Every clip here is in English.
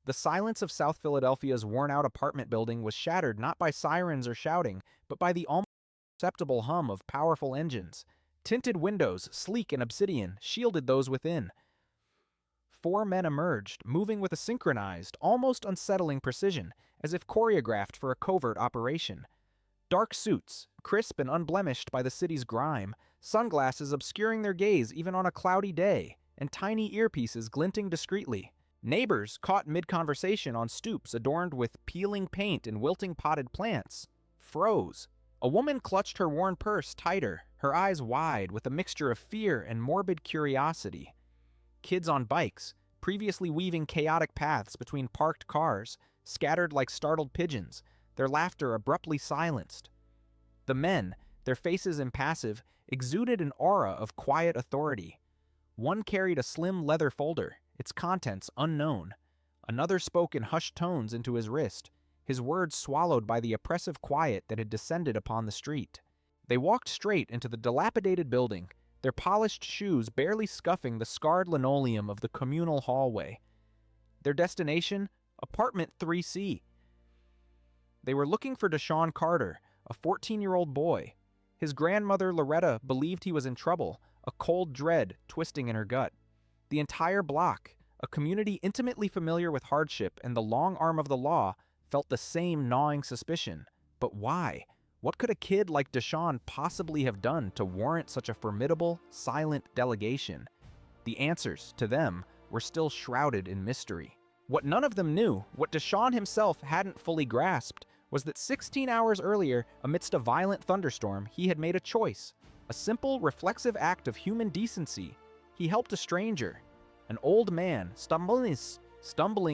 The silence of South Philadelphia's worn-out apartment building was shattered not by sirens or shouting, but by the almost perceptible hum of powerful engines. Tinted windows, sleek and obsidian, shielded those within. Four men emerged, moving with a synchronized, almost unsettling precision, as if choreographed for a covert operation. Dark suits, crisp and unblemished by the city's grime, sunglasses obscuring their gaze even on a cloudy day, and tiny earpieces glinting discreetly. Neighbors, caught mid-conversation on stoops adorned with peeling paint and wilting potted plants, froze. A woman clutched her worn purse tighter, her eyes wide with a mixture of fear and morbid curiosity. Kids on bikes, previously weaving chaotic paths between parked cars, scattered like startled pigeons, their laughter abruptly silenced. The men, their faces impassive, exuded an aura of quiet authority. One carried a slim leather folder, its contents unknown. Another spoke in hushed tones into his wrist, his words swallowed by the oppressive quiet that had descended upon the street. They walked straight into the dilapidated building, their polished shoes barely scuffing the scarred linoleum of the communal hallway. Their destination? Apartment 3C. They were looking for Deshaun Carter, a 14-year-old boy. His grandmother, Loretta, believed he was in trouble, a cold dread twisting in her gut. The entire block, a community intimately familiar with hardship and the long arm of the law, felt the same gnawing suspicion. But why? What could a kid like Deshaun possibly have done to warrant such a formidable, silent delegation? The answers, to them, were still shrouded in mystery. What none of them knew, what Deshaun himself hadn't fully grasped, was that 16 hours earlier, amidst a violent thunderstorm, he had made a choice. A simple, reflexive act of human decency. He helped a stranger, an old man, stumbling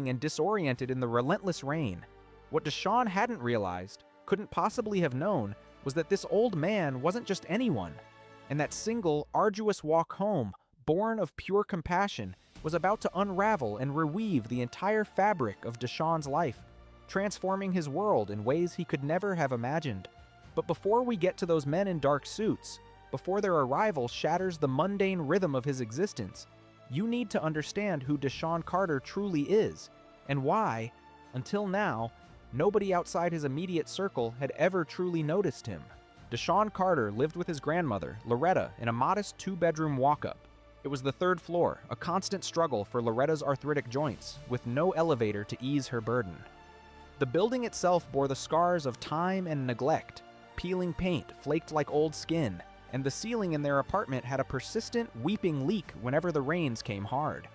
and disoriented in the relentless rain. What Deshaun hadn't realized, couldn't possibly have known, was that this old man wasn't just anyone, and that single, arduous walk home, born of pure compassion, was about to unravel and reweave the entire fabric of Deshaun's life, transforming his world in ways he could never have imagined. But before we get to those men in dark suits, before their arrival shatters the mundane rhythm of his existence, you need to understand who Deshaun Carter truly is, and why, until now, nobody outside his immediate circle had ever truly noticed him. Deshaun Carter lived with his grandmother, Loretta, in a modest two-bedroom walk-up. It was the third floor, a constant struggle for Loretta's arthritic joints, with no elevator to ease her burden. The building itself bore the scars of time and neglect. Peeling paint flaked like old skin, and the ceiling in their apartment had a persistent, weeping leak whenever the rains came hard.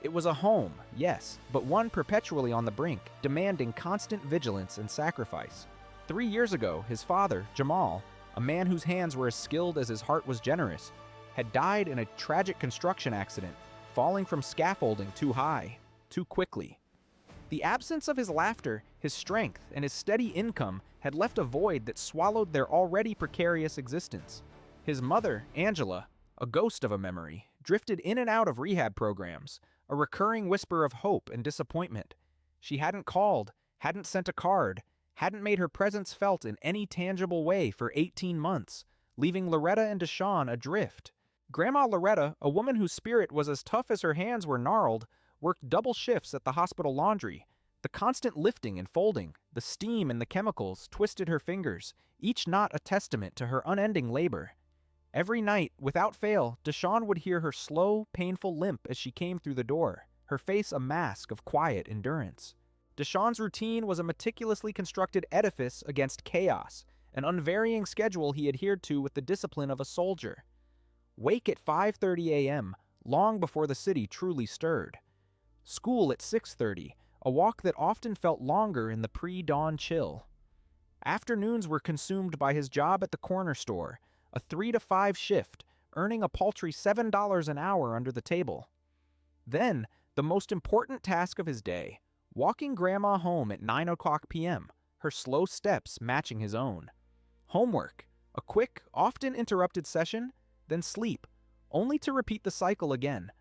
It was a home, yes, but one perpetually on the brink, demanding constant vigilance and sacrifice. 3 years ago, his father, Jamal, a man whose hands were as skilled as his heart was generous, had died in a tragic construction accident, falling from scaffolding too high, too quickly. The absence of his laughter, his strength, and his steady income had left a void that swallowed their already precarious existence. His mother, Angela, a ghost of a memory, drifted in and out of rehab programs, a recurring whisper of hope and disappointment. She hadn't called, hadn't sent a card, hadn't made her presence felt in any tangible way for 18 months, leaving Loretta and Deshaun adrift. Grandma Loretta, a woman whose spirit was as tough as her hands were gnarled, worked double shifts at the hospital laundry. The constant lifting and folding, the steam and the chemicals twisted her fingers, each knot a testament to her unending labor. Every night, without fail, Deshaun would hear her slow, painful limp as she came through the door, her face a mask of quiet endurance. Deshaun's routine was a meticulously constructed edifice against chaos, an unvarying schedule he adhered to with the discipline of a soldier. Wake at 5:30 a.m., long before the city truly stirred. School at 6:30, a walk that often felt longer in the pre-dawn chill. Afternoons were consumed by his job at the corner store, a 3 to 5 shift, earning a paltry $7 an hour under the table. Then, the most important task of his day, walking Grandma home at 9 o'clock p.m., her slow steps matching his own. Homework, a quick, often interrupted session, then sleep, only to repeat the cycle again.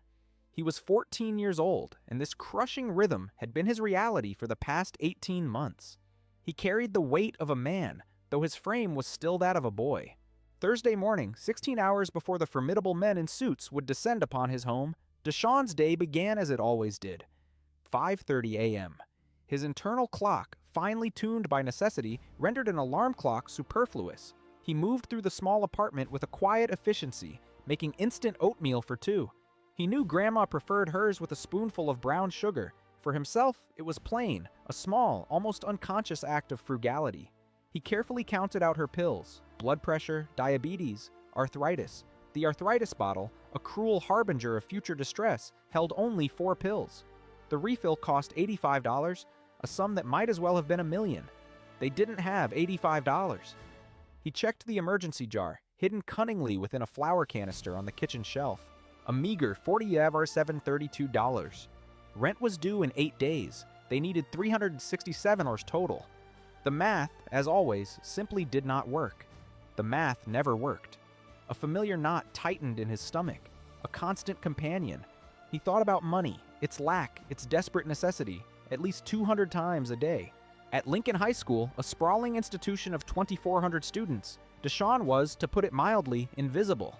He was 14 years old, and this crushing rhythm had been his reality for the past 18 months. He carried the weight of a man, though his frame was still that of a boy. Thursday morning, 16 hours before the formidable men in suits would descend upon his home, Deshaun's day began as it always did. 5:30 a.m. His internal clock, finely tuned by necessity, rendered an alarm clock superfluous. He moved through the small apartment with a quiet efficiency, making instant oatmeal for two. He knew Grandma preferred hers with a spoonful of brown sugar. For himself, it was plain, a small, almost unconscious act of frugality. He carefully counted out her pills: blood pressure, diabetes, arthritis. The arthritis bottle, a cruel harbinger of future distress, held only 4 pills. The refill cost $85, a sum that might as well have been $1 million. They didn't have $85. He checked the emergency jar, hidden cunningly within a flour canister on the kitchen shelf. A meager $47.32. Rent was due in 8 days. They needed $367 total. The math, as always, simply did not work. The math never worked. A familiar knot tightened in his stomach, a constant companion. He thought about money, its lack, its desperate necessity, at least 200 times a day. At Lincoln High School, a sprawling institution of 2,400 students, Deshaun was, to put it mildly, invisible.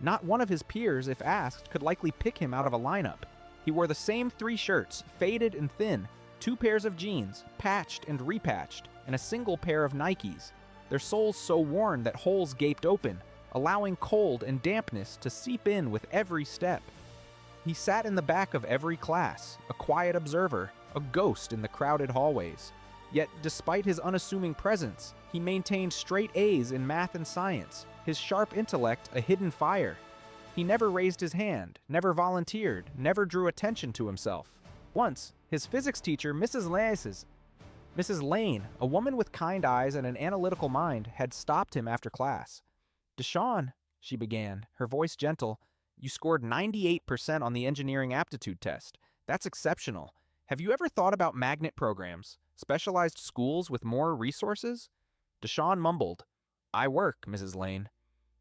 Not one of his peers, if asked, could likely pick him out of a lineup. He wore the same 3 shirts, faded and thin, 2 pairs of jeans, patched and repatched, and a single pair of Nikes, their soles so worn that holes gaped open, allowing cold and dampness to seep in with every step. He sat in the back of every class, a quiet observer, a ghost in the crowded hallways. Yet, despite his unassuming presence, he maintained straight A's in math and science, his sharp intellect a hidden fire. He never raised his hand, never volunteered, never drew attention to himself. Once, his physics teacher, Mrs. Lane, a woman with kind eyes and an analytical mind, had stopped him after class. "Deshaun," she began, her voice gentle, "you scored 98% on the engineering aptitude test. That's exceptional. Have you ever thought about magnet programs, specialized schools with more resources?" Deshaun mumbled, "I work, Mrs. Lane."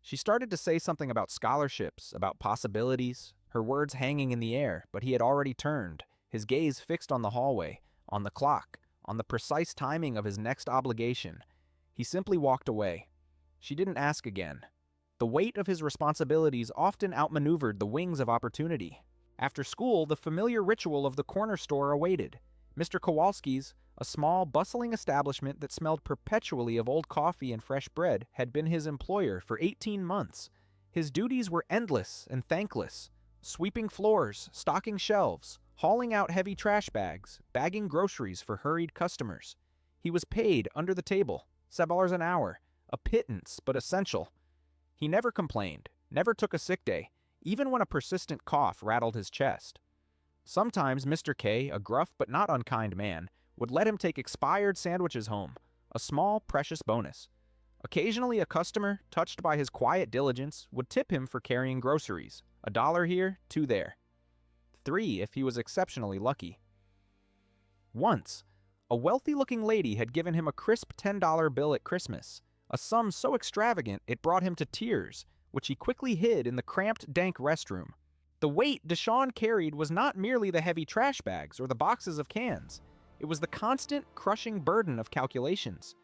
She started to say something about scholarships, about possibilities, her words hanging in the air, but he had already turned, his gaze fixed on the hallway, on the clock, on the precise timing of his next obligation. He simply walked away. She didn't ask again. The weight of his responsibilities often outmaneuvered the wings of opportunity. After school, the familiar ritual of the corner store awaited. Mr. Kowalski's, a small, bustling establishment that smelled perpetually of old coffee and fresh bread, had been his employer for 18 months. His duties were endless and thankless: sweeping floors, stocking shelves, hauling out heavy trash bags, bagging groceries for hurried customers. He was paid under the table, $7 an hour, a pittance but essential. He never complained, never took a sick day, even when a persistent cough rattled his chest. Sometimes Mr. K, a gruff but not unkind man, would let him take expired sandwiches home, a small, precious bonus. Occasionally a customer, touched by his quiet diligence, would tip him for carrying groceries, $1 here, $2 there. $3 if he was exceptionally lucky. Once, a wealthy-looking lady had given him a crisp $10 bill at Christmas, a sum so extravagant it brought him to tears, which he quickly hid in the cramped, dank restroom. The weight Deshaun carried was not merely the heavy trash bags or the boxes of cans. It was the constant, crushing burden of calculations.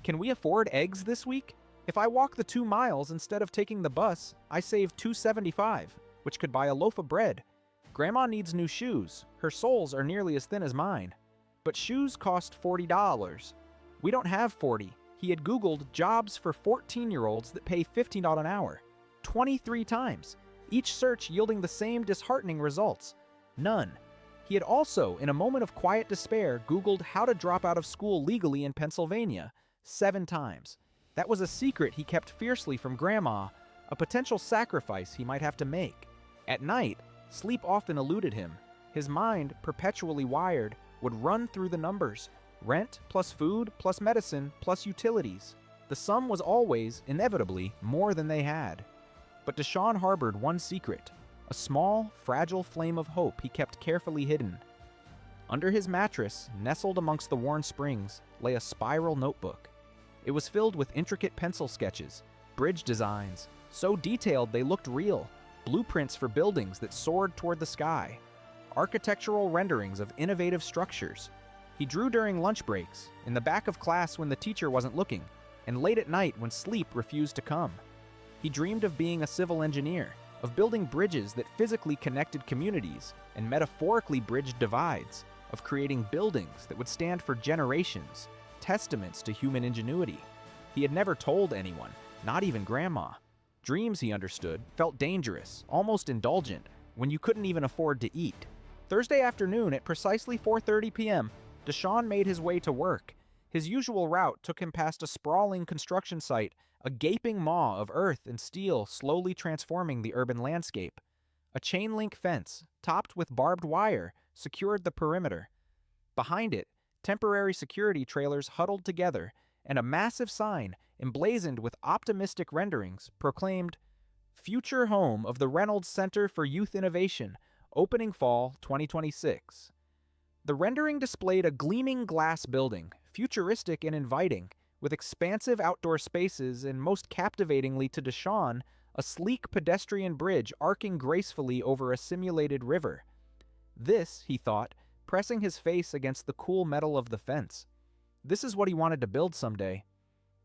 Can we afford eggs this week? If I walk the 2 miles instead of taking the bus, I save $2.75, which could buy a loaf of bread. Grandma needs new shoes. Her soles are nearly as thin as mine. But shoes cost $40. We don't have 40. He had Googled jobs for 14-year-olds that pay $15 an hour. 23 times, each search yielding the same disheartening results. None. He had also, in a moment of quiet despair, Googled how to drop out of school legally in Pennsylvania 7 times. That was a secret he kept fiercely from Grandma, a potential sacrifice he might have to make. At night, sleep often eluded him. His mind, perpetually wired, would run through the numbers. Rent plus food plus medicine plus utilities. The sum was always, inevitably, more than they had. But Deshaun harbored one secret, a small, fragile flame of hope he kept carefully hidden. Under his mattress, nestled amongst the worn springs, lay a spiral notebook. It was filled with intricate pencil sketches, bridge designs, so detailed they looked real, blueprints for buildings that soared toward the sky, architectural renderings of innovative structures. He drew during lunch breaks, in the back of class when the teacher wasn't looking, and late at night when sleep refused to come. He dreamed of being a civil engineer, of building bridges that physically connected communities and metaphorically bridged divides, of creating buildings that would stand for generations, testaments to human ingenuity. He had never told anyone, not even Grandma. Dreams, he understood, felt dangerous, almost indulgent, when you couldn't even afford to eat. Thursday afternoon at precisely 4:30 p.m., Deshaun made his way to work. His usual route took him past a sprawling construction site, a gaping maw of earth and steel slowly transforming the urban landscape. A chain-link fence, topped with barbed wire, secured the perimeter. Behind it, temporary security trailers huddled together, and a massive sign, emblazoned with optimistic renderings, proclaimed, "Future home of the Reynolds Center for Youth Innovation, opening fall 2026. The rendering displayed a gleaming glass building, futuristic and inviting, with expansive outdoor spaces and, most captivatingly to Deshaun, a sleek pedestrian bridge arcing gracefully over a simulated river. This, he thought, pressing his face against the cool metal of the fence. This is what he wanted to build someday.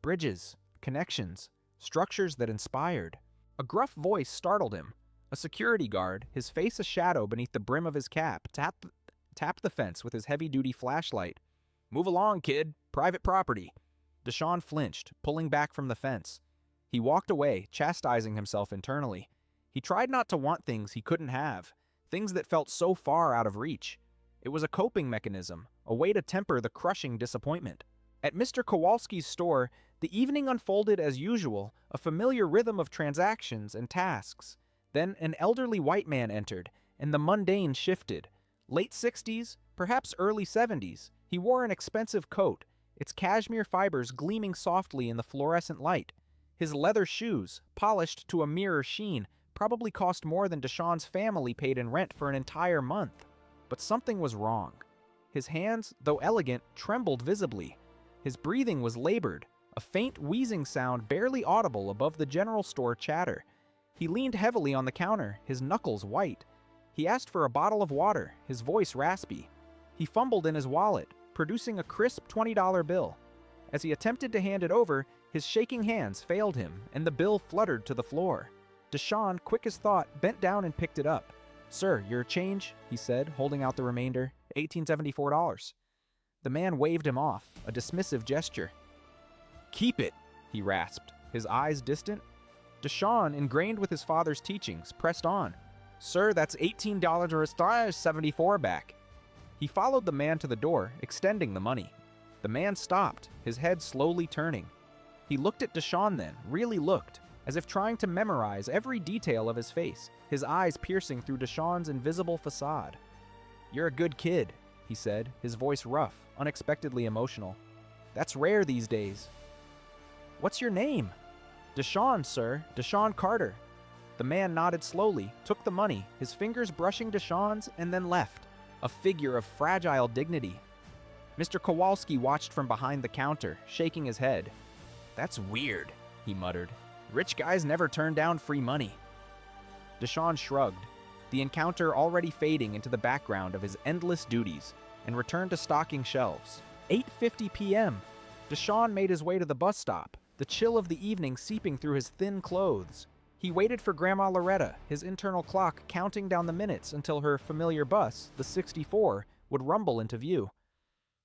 Bridges, connections, structures that inspired. A gruff voice startled him. A security guard, his face a shadow beneath the brim of his cap, tapped the fence with his heavy-duty flashlight. "Move along, kid. Private property." Deshaun flinched, pulling back from the fence. He walked away, chastising himself internally. He tried not to want things he couldn't have, things that felt so far out of reach. It was a coping mechanism, a way to temper the crushing disappointment. At Mr. Kowalski's store, the evening unfolded as usual, a familiar rhythm of transactions and tasks. Then an elderly white man entered, and the mundane shifted. Late 60s, perhaps early 70s, he wore an expensive coat, its cashmere fibers gleaming softly in the fluorescent light. His leather shoes, polished to a mirror sheen, probably cost more than Deshaun's family paid in rent for an entire month. But something was wrong. His hands, though elegant, trembled visibly. His breathing was labored, a faint wheezing sound barely audible above the general store chatter. He leaned heavily on the counter, his knuckles white. He asked for a bottle of water, his voice raspy. He fumbled in his wallet, producing a crisp $20 bill. As he attempted to hand it over, his shaking hands failed him, and the bill fluttered to the floor. Deshaun, quick as thought, bent down and picked it up. "Sir, your change," he said, holding out the remainder, $1874. The man waved him off, a dismissive gesture. "Keep it," he rasped, his eyes distant. Deshaun, ingrained with his father's teachings, pressed on. "Sir, that's $18.74 back." He followed the man to the door, extending the money. The man stopped, his head slowly turning. He looked at Deshaun then, really looked, as if trying to memorize every detail of his face, his eyes piercing through Deshaun's invisible facade. "You're a good kid," he said, his voice rough, unexpectedly emotional. "That's rare these days." "What's your name?" "Deshaun, sir. Deshaun Carter." The man nodded slowly, took the money, his fingers brushing Deshaun's, and then left, a figure of fragile dignity. Mr. Kowalski watched from behind the counter, shaking his head. "That's weird," he muttered. "Rich guys never turn down free money." Deshaun shrugged, the encounter already fading into the background of his endless duties, and returned to stocking shelves. 8:50 p.m. Deshaun made his way to the bus stop, the chill of the evening seeping through his thin clothes. He waited for Grandma Loretta, his internal clock counting down the minutes until her familiar bus, the 64, would rumble into view.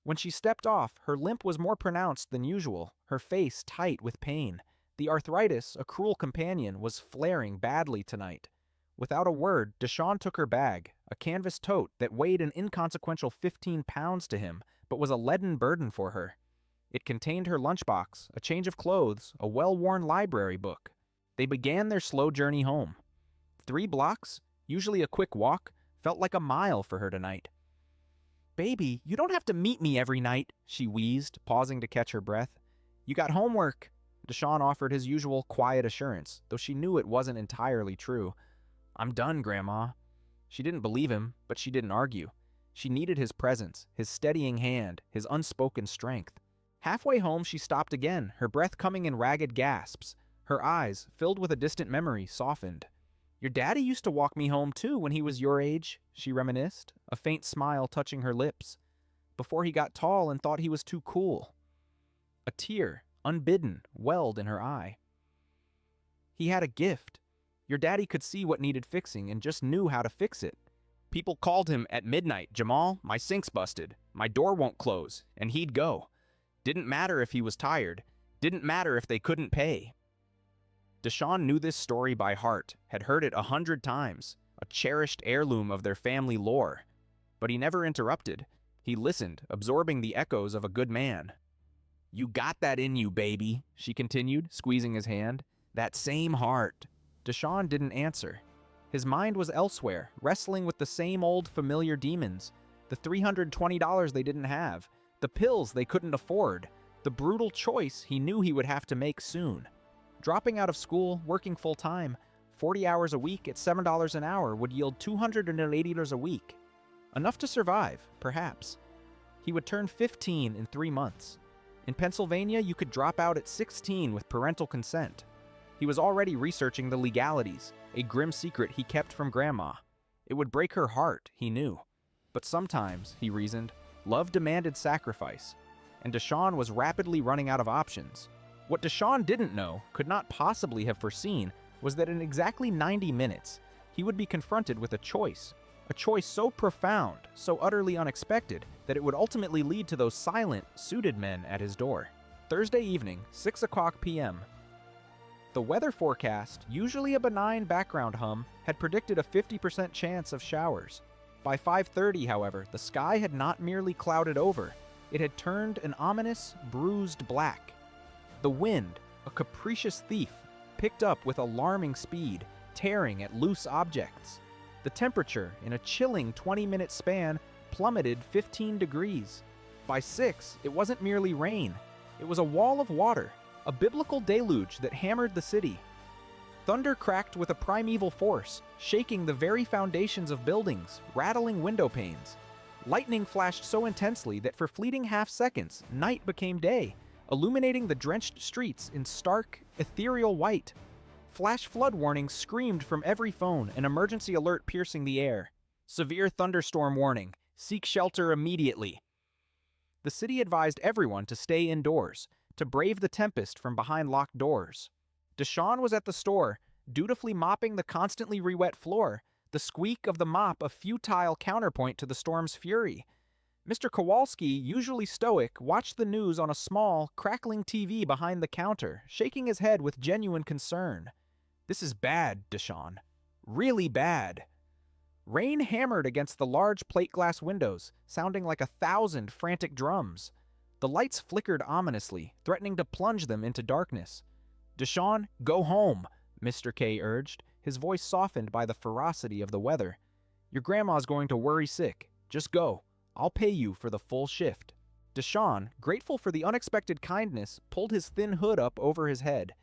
When she stepped off, her limp was more pronounced than usual, her face tight with pain. The arthritis, a cruel companion, was flaring badly tonight. Without a word, Deshaun took her bag, a canvas tote that weighed an inconsequential 15 pounds to him, but was a leaden burden for her. It contained her lunchbox, a change of clothes, a well-worn library book. They began their slow journey home. 3 blocks, usually a quick walk, felt like a mile for her tonight. "Baby, you don't have to meet me every night," she wheezed, pausing to catch her breath. "You got homework." Deshaun offered his usual quiet assurance, though she knew it wasn't entirely true. "I'm done, Grandma." She didn't believe him, but she didn't argue. She needed his presence, his steadying hand, his unspoken strength. Halfway home, she stopped again, her breath coming in ragged gasps. Her eyes, filled with a distant memory, softened. "Your daddy used to walk me home, too, when he was your age," she reminisced, a faint smile touching her lips. "Before he got tall and thought he was too cool." A tear, unbidden, welled in her eye. "He had a gift. Your daddy could see what needed fixing and just knew how to fix it. People called him at midnight, "Jamal, my sink's busted. My door won't close," and he'd go. Didn't matter if he was tired. Didn't matter if they couldn't pay. Deshaun knew this story by heart, had heard it 100 times, a cherished heirloom of their family lore. But he never interrupted. He listened, absorbing the echoes of a good man. "You got that in you, baby," she continued, squeezing his hand. "That same heart." Deshaun didn't answer. His mind was elsewhere, wrestling with the same old familiar demons. The $320 they didn't have, the pills they couldn't afford, the brutal choice he knew he would have to make soon. Dropping out of school, working full-time, 40 hours a week at $7 an hour would yield $280 a week. Enough to survive, perhaps. He would turn 15 in 3 months. In Pennsylvania, you could drop out at 16 with parental consent. He was already researching the legalities, a grim secret he kept from Grandma. It would break her heart, he knew. But sometimes, he reasoned, love demanded sacrifice, and Deshaun was rapidly running out of options. What Deshaun didn't know, could not possibly have foreseen, was that in exactly 90 minutes, he would be confronted with a choice so profound, so utterly unexpected, that it would ultimately lead to those silent, suited men at his door. Thursday evening, 6:00 p.m. The weather forecast, usually a benign background hum, had predicted a 50% chance of showers. By 5:30, however, the sky had not merely clouded over, it had turned an ominous, bruised black. The wind, a capricious thief, picked up with alarming speed, tearing at loose objects. The temperature, in a chilling 20-minute span, plummeted 15 degrees. By 6, it wasn't merely rain. It was a wall of water, a biblical deluge that hammered the city. Thunder cracked with a primeval force, shaking the very foundations of buildings, rattling window panes. Lightning flashed so intensely that for fleeting half-seconds, night became day, illuminating the drenched streets in stark, ethereal white. Flash flood warnings screamed from every phone, an emergency alert piercing the air. Severe thunderstorm warning. Seek shelter immediately. The city advised everyone to stay indoors, to brave the tempest from behind locked doors. Deshaun was at the store, dutifully mopping the constantly re-wet floor, the squeak of the mop a futile counterpoint to the storm's fury. Mr. Kowalski, usually stoic, watched the news on a small, crackling TV behind the counter, shaking his head with genuine concern. "This is bad, Deshaun. Really bad." Rain hammered against the large plate glass windows, sounding like 1,000 frantic drums. The lights flickered ominously, threatening to plunge them into darkness. "Deshaun, go home," Mr. K urged, his voice softened by the ferocity of the weather. "Your grandma's going to worry sick. Just go. I'll pay you for the full shift." Deshaun, grateful for the unexpected kindness, pulled his thin hood up over his head.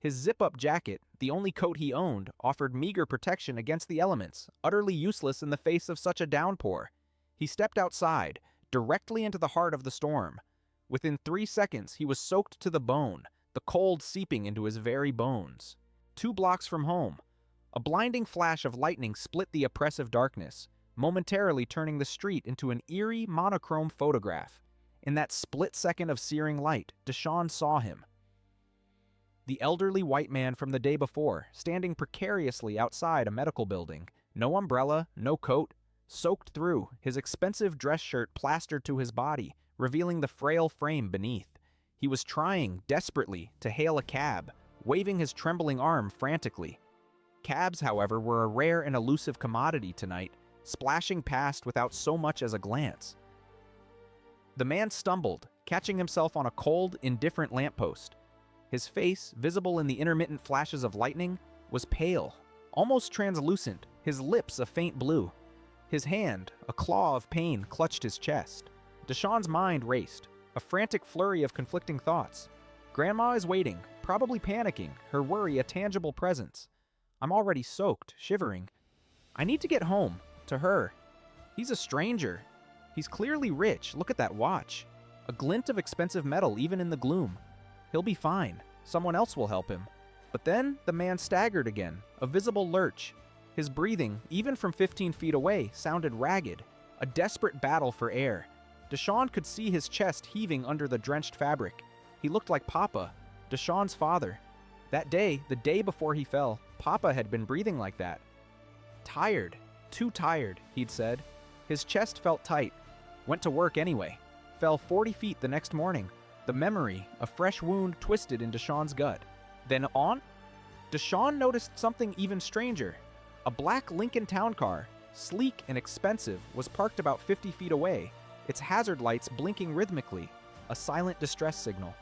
His zip-up jacket, the only coat he owned, offered meager protection against the elements, utterly useless in the face of such a downpour. He stepped outside, directly into the heart of the storm. Within 3 seconds, he was soaked to the bone, the cold seeping into his very bones. 2 blocks from home, a blinding flash of lightning split the oppressive darkness, momentarily turning the street into an eerie, monochrome photograph. In that split second of searing light, Deshaun saw him. The elderly white man from the day before, standing precariously outside a medical building. No umbrella, no coat, soaked through, his expensive dress shirt plastered to his body, revealing the frail frame beneath. He was trying, desperately, to hail a cab, waving his trembling arm frantically. Cabs, however, were a rare and elusive commodity tonight, splashing past without so much as a glance. The man stumbled, catching himself on a cold, indifferent lamppost. His face, visible in the intermittent flashes of lightning, was pale, almost translucent, his lips a faint blue. His hand, a claw of pain, clutched his chest. Deshaun's mind raced, a frantic flurry of conflicting thoughts. Grandma is waiting, probably panicking, her worry a tangible presence. I'm already soaked, shivering. I need to get home, to her. He's a stranger. He's clearly rich, look at that watch. A glint of expensive metal even in the gloom. He'll be fine. Someone else will help him. But then the man staggered again, a visible lurch. His breathing, even from 15 feet away, sounded ragged, a desperate battle for air. Deshaun could see his chest heaving under the drenched fabric. He looked like Papa, Deshaun's father. That day, the day before he fell, Papa had been breathing like that. Tired, too tired, he'd said. His chest felt tight. Went to work anyway. Fell 40 feet the next morning. The memory, a fresh wound twisted in Deshawn's gut. Then on? Deshawn noticed something even stranger. A black Lincoln Town car, sleek and expensive, was parked about 50 feet away, its hazard lights blinking rhythmically, a silent distress signal.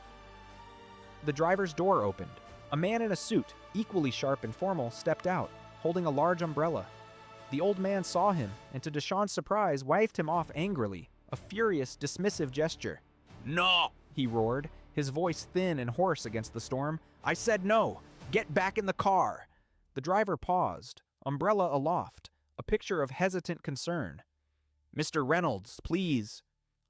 The driver's door opened. A man in a suit, equally sharp and formal, stepped out, holding a large umbrella. The old man saw him, and to Deshawn's surprise, waved him off angrily, a furious, dismissive gesture. "No!" he roared, his voice thin and hoarse against the storm. "I said no! Get back in the car!" The driver paused, umbrella aloft, a picture of hesitant concern. "Mr. Reynolds, please."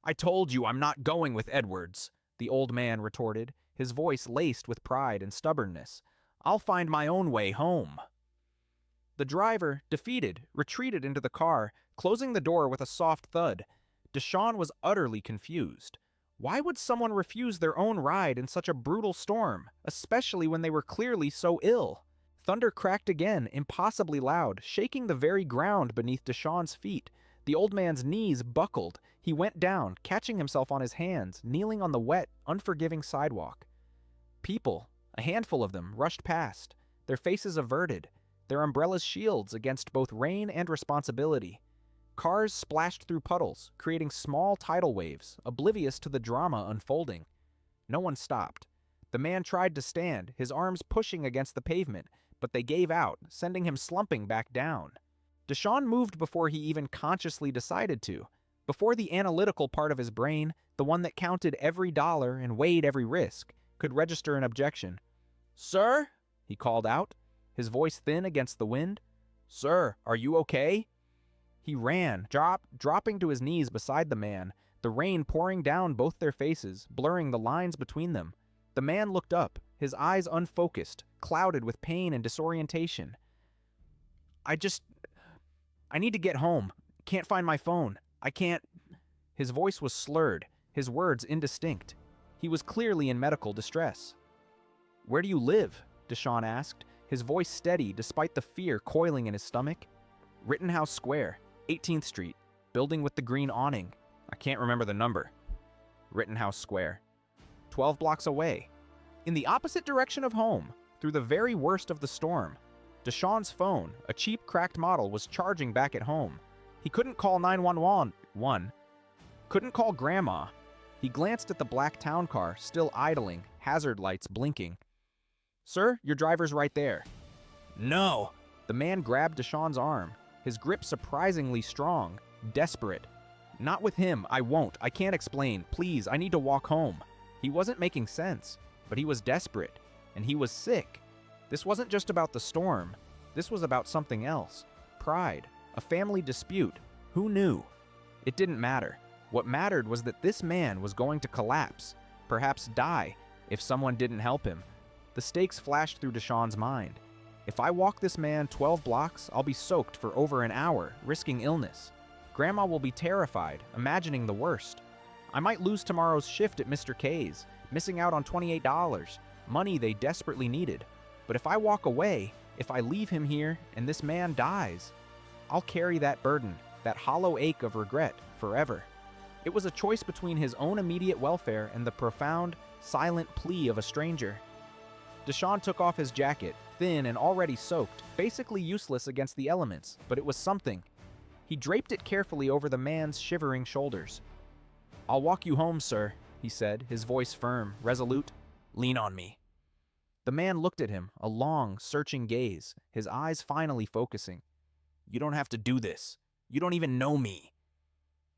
"I told you I'm not going with Edwards," the old man retorted, his voice laced with pride and stubbornness. "I'll find my own way home." The driver, defeated, retreated into the car, closing the door with a soft thud. Deshawn was utterly confused. Why would someone refuse their own ride in such a brutal storm, especially when they were clearly so ill? Thunder cracked again, impossibly loud, shaking the very ground beneath Deshawn's feet. The old man's knees buckled. He went down, catching himself on his hands, kneeling on the wet, unforgiving sidewalk. People, a handful of them, rushed past, their faces averted, their umbrellas shields against both rain and responsibility. Cars splashed through puddles, creating small tidal waves, oblivious to the drama unfolding. No one stopped. The man tried to stand, his arms pushing against the pavement, but they gave out, sending him slumping back down. Deshawn moved before he even consciously decided to, before the analytical part of his brain, the one that counted every dollar and weighed every risk, could register an objection. "Sir?" he called out, his voice thin against the wind. "Sir, are you okay?" He ran, dropping to his knees beside the man, the rain pouring down both their faces, blurring the lines between them. The man looked up, his eyes unfocused, clouded with pain and disorientation. I need to get home. Can't find my phone. I can't..." His voice was slurred, his words indistinct. He was clearly in medical distress. "Where do you live?" Deshawn asked, his voice steady despite the fear coiling in his stomach. "Rittenhouse Square, 18th Street, building with the green awning. I can't remember the number." Rittenhouse Square. 12 blocks away. In the opposite direction of home, through the very worst of the storm. Deshawn's phone, a cheap cracked model, was charging back at home. He couldn't call 911. Couldn't call Grandma. He glanced at the black town car, still idling, hazard lights blinking. "Sir, your driver's right there." "No!" The man grabbed Deshawn's arm, his grip surprisingly strong, desperate. "Not with him, I won't. I can't explain. Please, I need to walk home." He wasn't making sense, but he was desperate, and he was sick. This wasn't just about the storm. This was about something else. Pride, a family dispute. Who knew? It didn't matter. What mattered was that this man was going to collapse, perhaps die, if someone didn't help him. The stakes flashed through Deshawn's mind. If I walk this man 12 blocks, I'll be soaked for over an hour, risking illness. Grandma will be terrified, imagining the worst. I might lose tomorrow's shift at Mr. K's, missing out on $28, money they desperately needed. But if I walk away, if I leave him here and this man dies, I'll carry that burden, that hollow ache of regret, forever. It was a choice between his own immediate welfare and the profound, silent plea of a stranger. Deshawn took off his jacket, thin and already soaked, basically useless against the elements, but it was something. He draped it carefully over the man's shivering shoulders. "I'll walk you home, sir," he said, his voice firm, resolute. "Lean on me." The man looked at him, a long, searching gaze, his eyes finally focusing. "You don't have to do this. You don't even know me."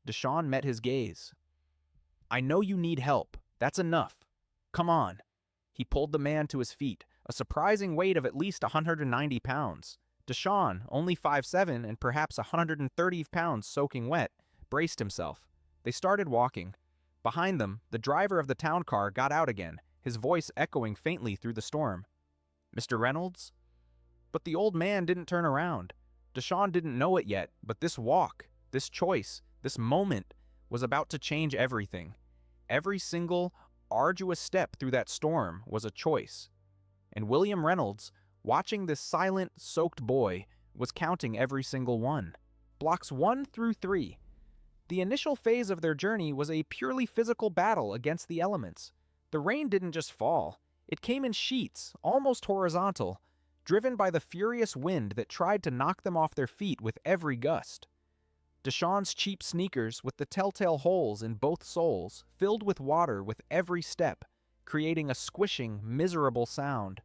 Deshawn met his gaze. "I know you need help. That's enough. Come on." He pulled the man to his feet, a surprising weight of at least 190 pounds. Deshawn, only 5'7" and perhaps 130 pounds soaking wet, braced himself. They started walking. Behind them, the driver of the town car got out again, his voice echoing faintly through the storm. "Mr. Reynolds?" But the old man didn't turn around. Deshawn didn't know it yet, but this walk, this choice, this moment was about to change everything. Every single, arduous step through that storm was a choice. And William Reynolds Watching this silent, soaked boy was counting every single one. Blocks 1 through 3. The initial phase of their journey was a purely physical battle against the elements. The rain didn't just fall. It came in sheets, almost horizontal, driven by the furious wind that tried to knock them off their feet with every gust. Deshawn's cheap sneakers, with the telltale holes in both soles, filled with water with every step, creating a squishing, miserable sound.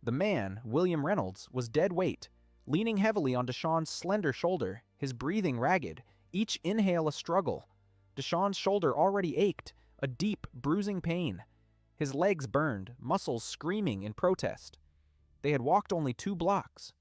The man, William Reynolds, was dead weight, leaning heavily on Deshawn's slender shoulder, his breathing ragged, each inhale a struggle. Deshawn's shoulder already ached, a deep, bruising pain. His legs burned, muscles screaming in protest. They had walked only 2 blocks.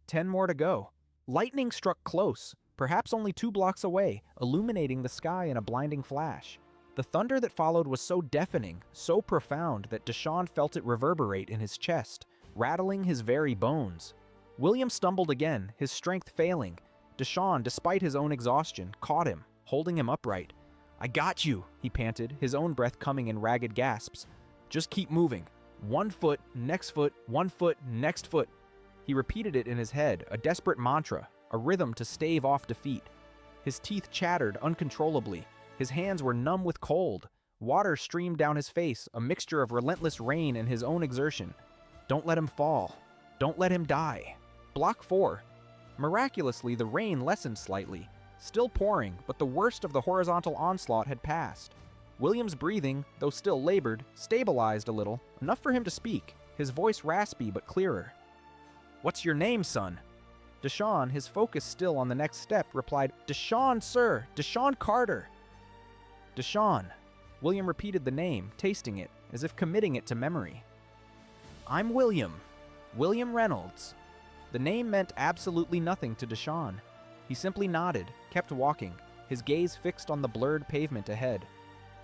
10 more to go. Lightning struck close, perhaps only 2 blocks away, illuminating the sky in a blinding flash. The thunder that followed was so deafening, so profound that Deshawn felt it reverberate in his chest, rattling his very bones. William stumbled again, his strength failing. Deshawn, despite his own exhaustion, caught him, holding him upright. "I got you," he panted, his own breath coming in ragged gasps. "Just keep moving. 1 foot, next foot, 1 foot, next foot." He repeated it in his head, a desperate mantra, a rhythm to stave off defeat. His teeth chattered uncontrollably. His hands were numb with cold. Water streamed down his face, a mixture of relentless rain and his own exertion. Don't let him fall. Don't let him die. Block 4. Miraculously, the rain lessened slightly. Still pouring, but the worst of the horizontal onslaught had passed. William's breathing, though still labored, stabilized a little, enough for him to speak, his voice raspy but clearer. "What's your name, son?" Deshawn, his focus still on the next step, replied, "Deshawn, sir. Deshawn Carter." "Deshawn." William repeated the name, tasting it, as if committing it to memory. "I'm William. William Reynolds." The name meant absolutely nothing to Deshawn. He simply nodded, kept walking, his gaze fixed on the blurred pavement ahead.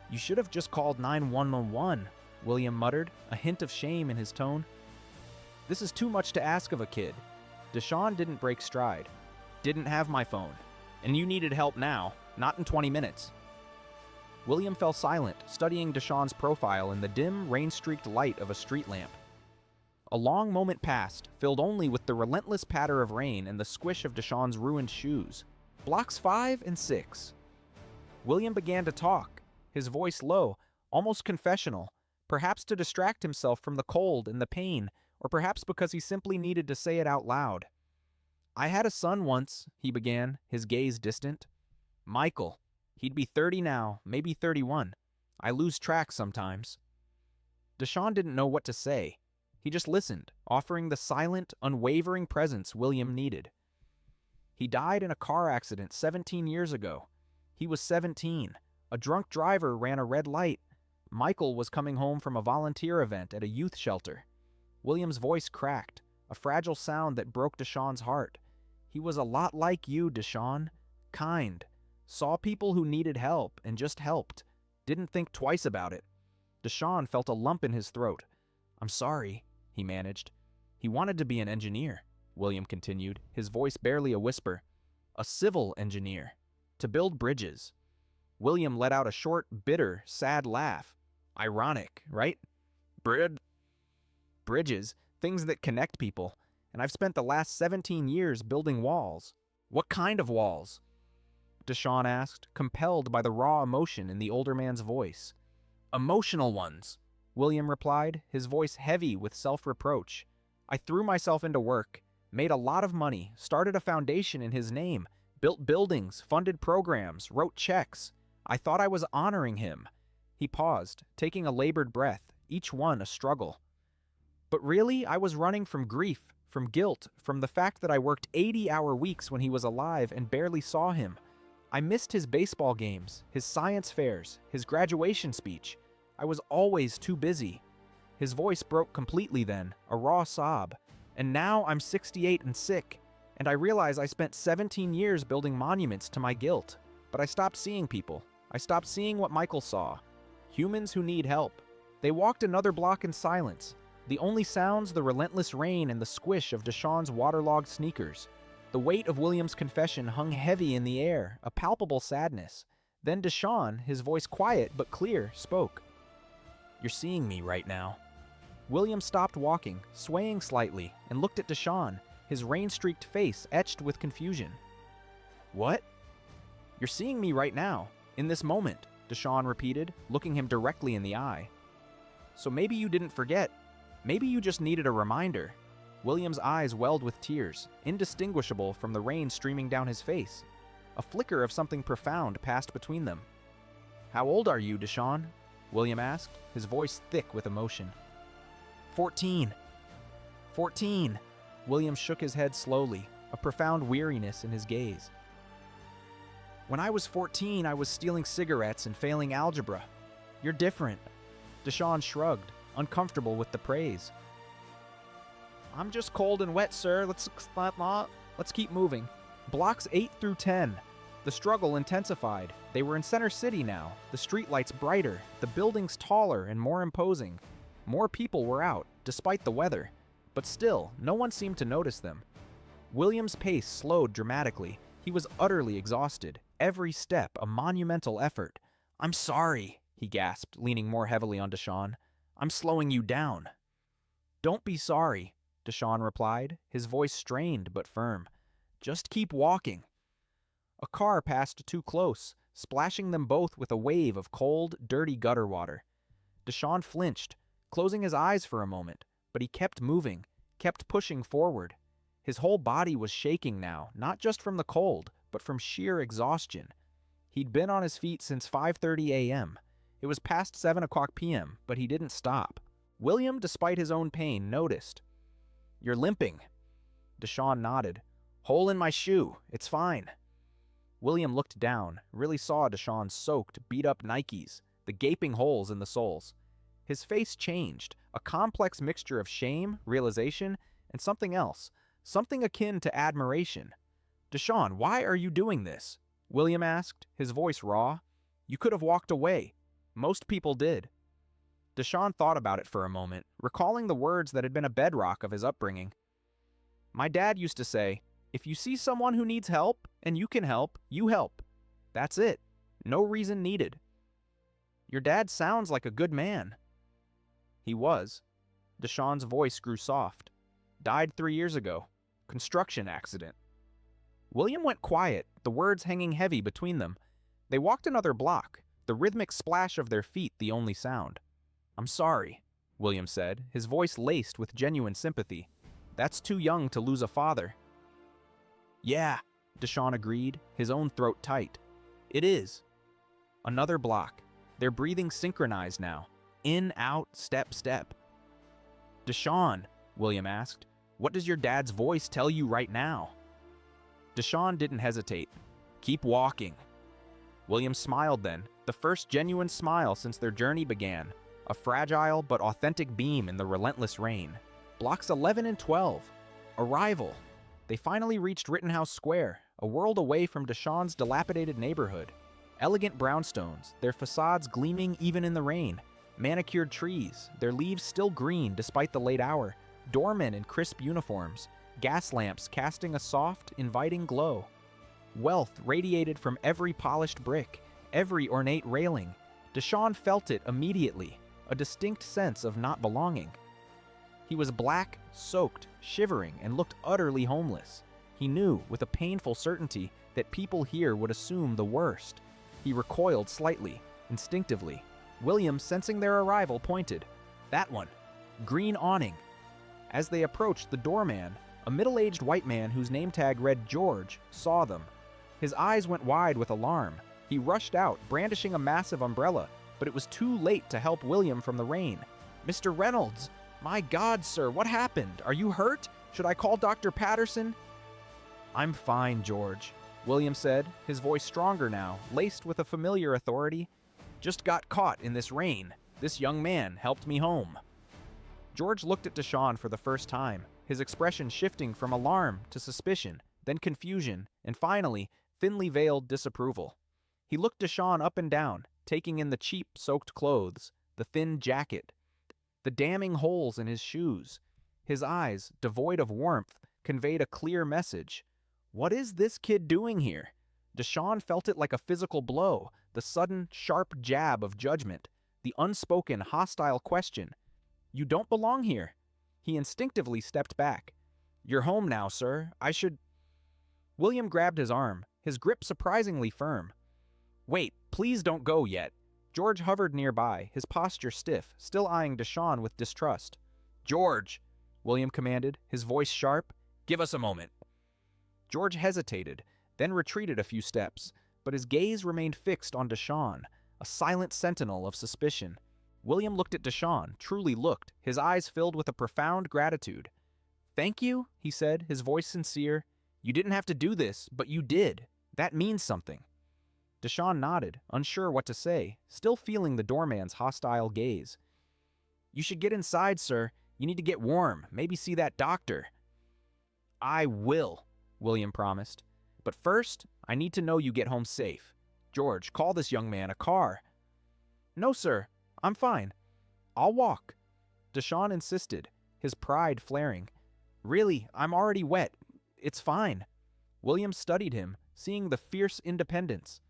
"You should have just called 911, William muttered, a hint of shame in his tone. "This is too much to ask of a kid." Deshawn didn't break stride. "Didn't have my phone. And you needed help now, not in 20 minutes. William fell silent, studying Deshawn's profile in the dim, rain-streaked light of a street lamp. A long moment passed, filled only with the relentless patter of rain and the squish of Deshawn's ruined shoes. Blocks 5 and 6. William began to talk, his voice low, almost confessional, perhaps to distract himself from the cold and the pain, or perhaps because he simply needed to say it out loud. "I had a son once," he began, his gaze distant. "Michael. He'd be 30 now, maybe 31. I lose track sometimes." Deshawn didn't know what to say. He just listened, offering the silent, unwavering presence William needed. "He died in a car accident 17 years ago. He was 17. A drunk driver ran a red light. Michael was coming home from a volunteer event at a youth shelter." William's voice cracked, a fragile sound that broke Deshawn's heart. "He was a lot like you, Deshawn. Kind. Saw people who needed help and just helped. Didn't think twice about it." Deshawn felt a lump in his throat. "I'm sorry," he managed. "He wanted to be an engineer," William continued, his voice barely a whisper. "A civil engineer. To build bridges." William let out a short, bitter, sad laugh. "Ironic, right? Bridges, things that connect people, and I've spent the last 17 years building walls." "What kind of walls?" Deshawn asked, compelled by the raw emotion in the older man's voice. "Emotional ones," William replied, his voice heavy with self-reproach. "I threw myself into work, made a lot of money, started a foundation in his name, built buildings, funded programs, wrote checks. I thought I was honoring him." He paused, taking a labored breath, each one a struggle. "But really, I was running from grief, from guilt, from the fact that I worked 80-hour weeks when he was alive and barely saw him. I missed his baseball games, his science fairs, his graduation speech. I was always too busy." His voice broke completely then, a raw sob. "And now I'm 68 and sick, and I realize I spent 17 years building monuments to my guilt. But I stopped seeing people. I stopped seeing what Michael saw. Humans who need help." They walked another block in silence, the only sounds the relentless rain and the squish of Deshawn's waterlogged sneakers. The weight of William's confession hung heavy in the air, a palpable sadness. Then Deshawn, his voice quiet but clear, spoke. "You're seeing me right now." William stopped walking, swaying slightly, and looked at Deshaun, his rain-streaked face etched with confusion. "What?" "You're seeing me right now, in this moment," Deshaun repeated, looking him directly in the eye. "So maybe you didn't forget. Maybe you just needed a reminder." William's eyes welled with tears, indistinguishable from the rain streaming down his face. A flicker of something profound passed between them. "How old are you, Deshaun?" William asked, his voice thick with emotion. 14. 14. William shook his head slowly, a profound weariness in his gaze. "When I was 14, I was stealing cigarettes and failing algebra. You're different." Deshaun shrugged, uncomfortable with the praise. "I'm just cold and wet, sir. Let's keep moving." Blocks 8 through 10. The struggle intensified. They were in Center City now, the streetlights brighter, the buildings taller and more imposing. More people were out, despite the weather, but still, no one seemed to notice them. William's pace slowed dramatically. He was utterly exhausted, every step a monumental effort. "I'm sorry," he gasped, leaning more heavily on Deshaun. "I'm slowing you down." "Don't be sorry," Deshaun replied, his voice strained but firm. "Just keep walking." A car passed too close, splashing them both with a wave of cold, dirty gutter water. Deshaun flinched, closing his eyes for a moment, but he kept moving, kept pushing forward. His whole body was shaking now, not just from the cold, but from sheer exhaustion. He'd been on his feet since 5:30 a.m. It was past 7 o'clock p.m., but he didn't stop. William, despite his own pain, noticed. "You're limping." Deshaun nodded. "Hole in my shoe. It's fine." William looked down, really saw Deshaun's soaked, beat-up Nikes, the gaping holes in the soles. His face changed, a complex mixture of shame, realization, and something else, something akin to admiration. "Deshaun, why are you doing this?" William asked, his voice raw. "You could have walked away. Most people did." Deshaun thought about it for a moment, recalling the words that had been a bedrock of his upbringing. "My dad used to say, if you see someone who needs help, and you can help, you help. That's it. No reason needed." "Your dad sounds like a good man." "He was." Deshaun's voice grew soft. "Died 3 years ago. Construction accident." William went quiet, the words hanging heavy between them. They walked another block, the rhythmic splash of their feet the only sound. "I'm sorry," William said, his voice laced with genuine sympathy. "That's too young to lose a father." "Yeah," Deshaun agreed, his own throat tight. "It is." Another block. Their breathing synchronized now. In, out, step, step. "Deshaun," William asked, "what does your dad's voice tell you right now?" Deshaun didn't hesitate. "Keep walking." William smiled then, the first genuine smile since their journey began, a fragile but authentic beam in the relentless rain. Blocks 11 and 12. Arrival. They finally reached Rittenhouse Square, a world away from Deshaun's dilapidated neighborhood. Elegant brownstones, their facades gleaming even in the rain. Manicured trees, their leaves still green despite the late hour. Doormen in crisp uniforms. Gas lamps casting a soft, inviting glow. Wealth radiated from every polished brick, every ornate railing. Deshaun felt it immediately, a distinct sense of not belonging. He was black, soaked, shivering, and looked utterly homeless. He knew, with a painful certainty, that people here would assume the worst. He recoiled slightly, instinctively. William, sensing their arrival, pointed. "That one. Green awning." As they approached, the doorman, a middle-aged white man whose name tag read George, saw them. His eyes went wide with alarm. He rushed out, brandishing a massive umbrella, but it was too late to help William from the rain. "Mr. Reynolds! My God, sir, what happened? Are you hurt? Should I call Dr. Patterson?" "I'm fine, George," William said, his voice stronger now, laced with a familiar authority. "Just got caught in this rain. This young man helped me home." George looked at Deshaun for the first time, his expression shifting from alarm to suspicion, then confusion, and finally, thinly veiled disapproval. He looked Deshaun up and down, taking in the cheap, soaked clothes, the thin jacket, the damning holes in his shoes. His eyes, devoid of warmth, conveyed a clear message. What is this kid doing here? Deshaun felt it like a physical blow, the sudden, sharp jab of judgment, the unspoken, hostile question. You don't belong here. He instinctively stepped back. You're home now, sir. I should... William grabbed his arm, his grip surprisingly firm. Wait, please don't go yet. George hovered nearby, his posture stiff, still eyeing Deshawn with distrust. George, William commanded, his voice sharp. Give us a moment. George hesitated, then retreated a few steps, but his gaze remained fixed on Deshawn, a silent sentinel of suspicion. William looked at Deshawn, truly looked, his eyes filled with a profound gratitude. Thank you, he said, his voice sincere. You didn't have to do this, but you did. That means something. Deshawn nodded, unsure what to say, still feeling the doorman's hostile gaze. You should get inside, sir. You need to get warm, maybe see that doctor. I will, William promised. But first, I need to know you get home safe. George, call this young man a car. No, sir. I'm fine. I'll walk. Deshawn insisted, his pride flaring. Really, I'm already wet. It's fine. William studied him, seeing the fierce independence.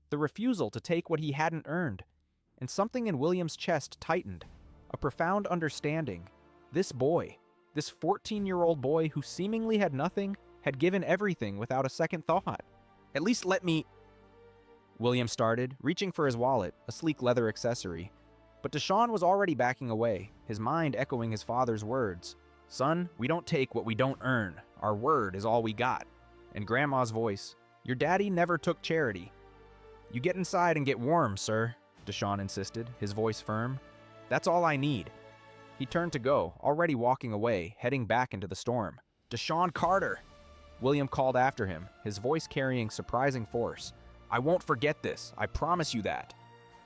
The refusal to take what he hadn't earned. And something in William's chest tightened. A profound understanding. This boy, this 14-year-old boy who seemingly had nothing, had given everything without a second thought. At least let me... William started, reaching for his wallet, a sleek leather accessory. But Deshawn was already backing away, his mind echoing his father's words. Son, we don't take what we don't earn. Our word is all we got. And Grandma's voice, your daddy never took charity. You get inside and get warm, sir, Deshawn insisted, his voice firm. That's all I need. He turned to go, already walking away, heading back into the storm. Deshawn Carter! William called after him, his voice carrying surprising force. I won't forget this, I promise you that.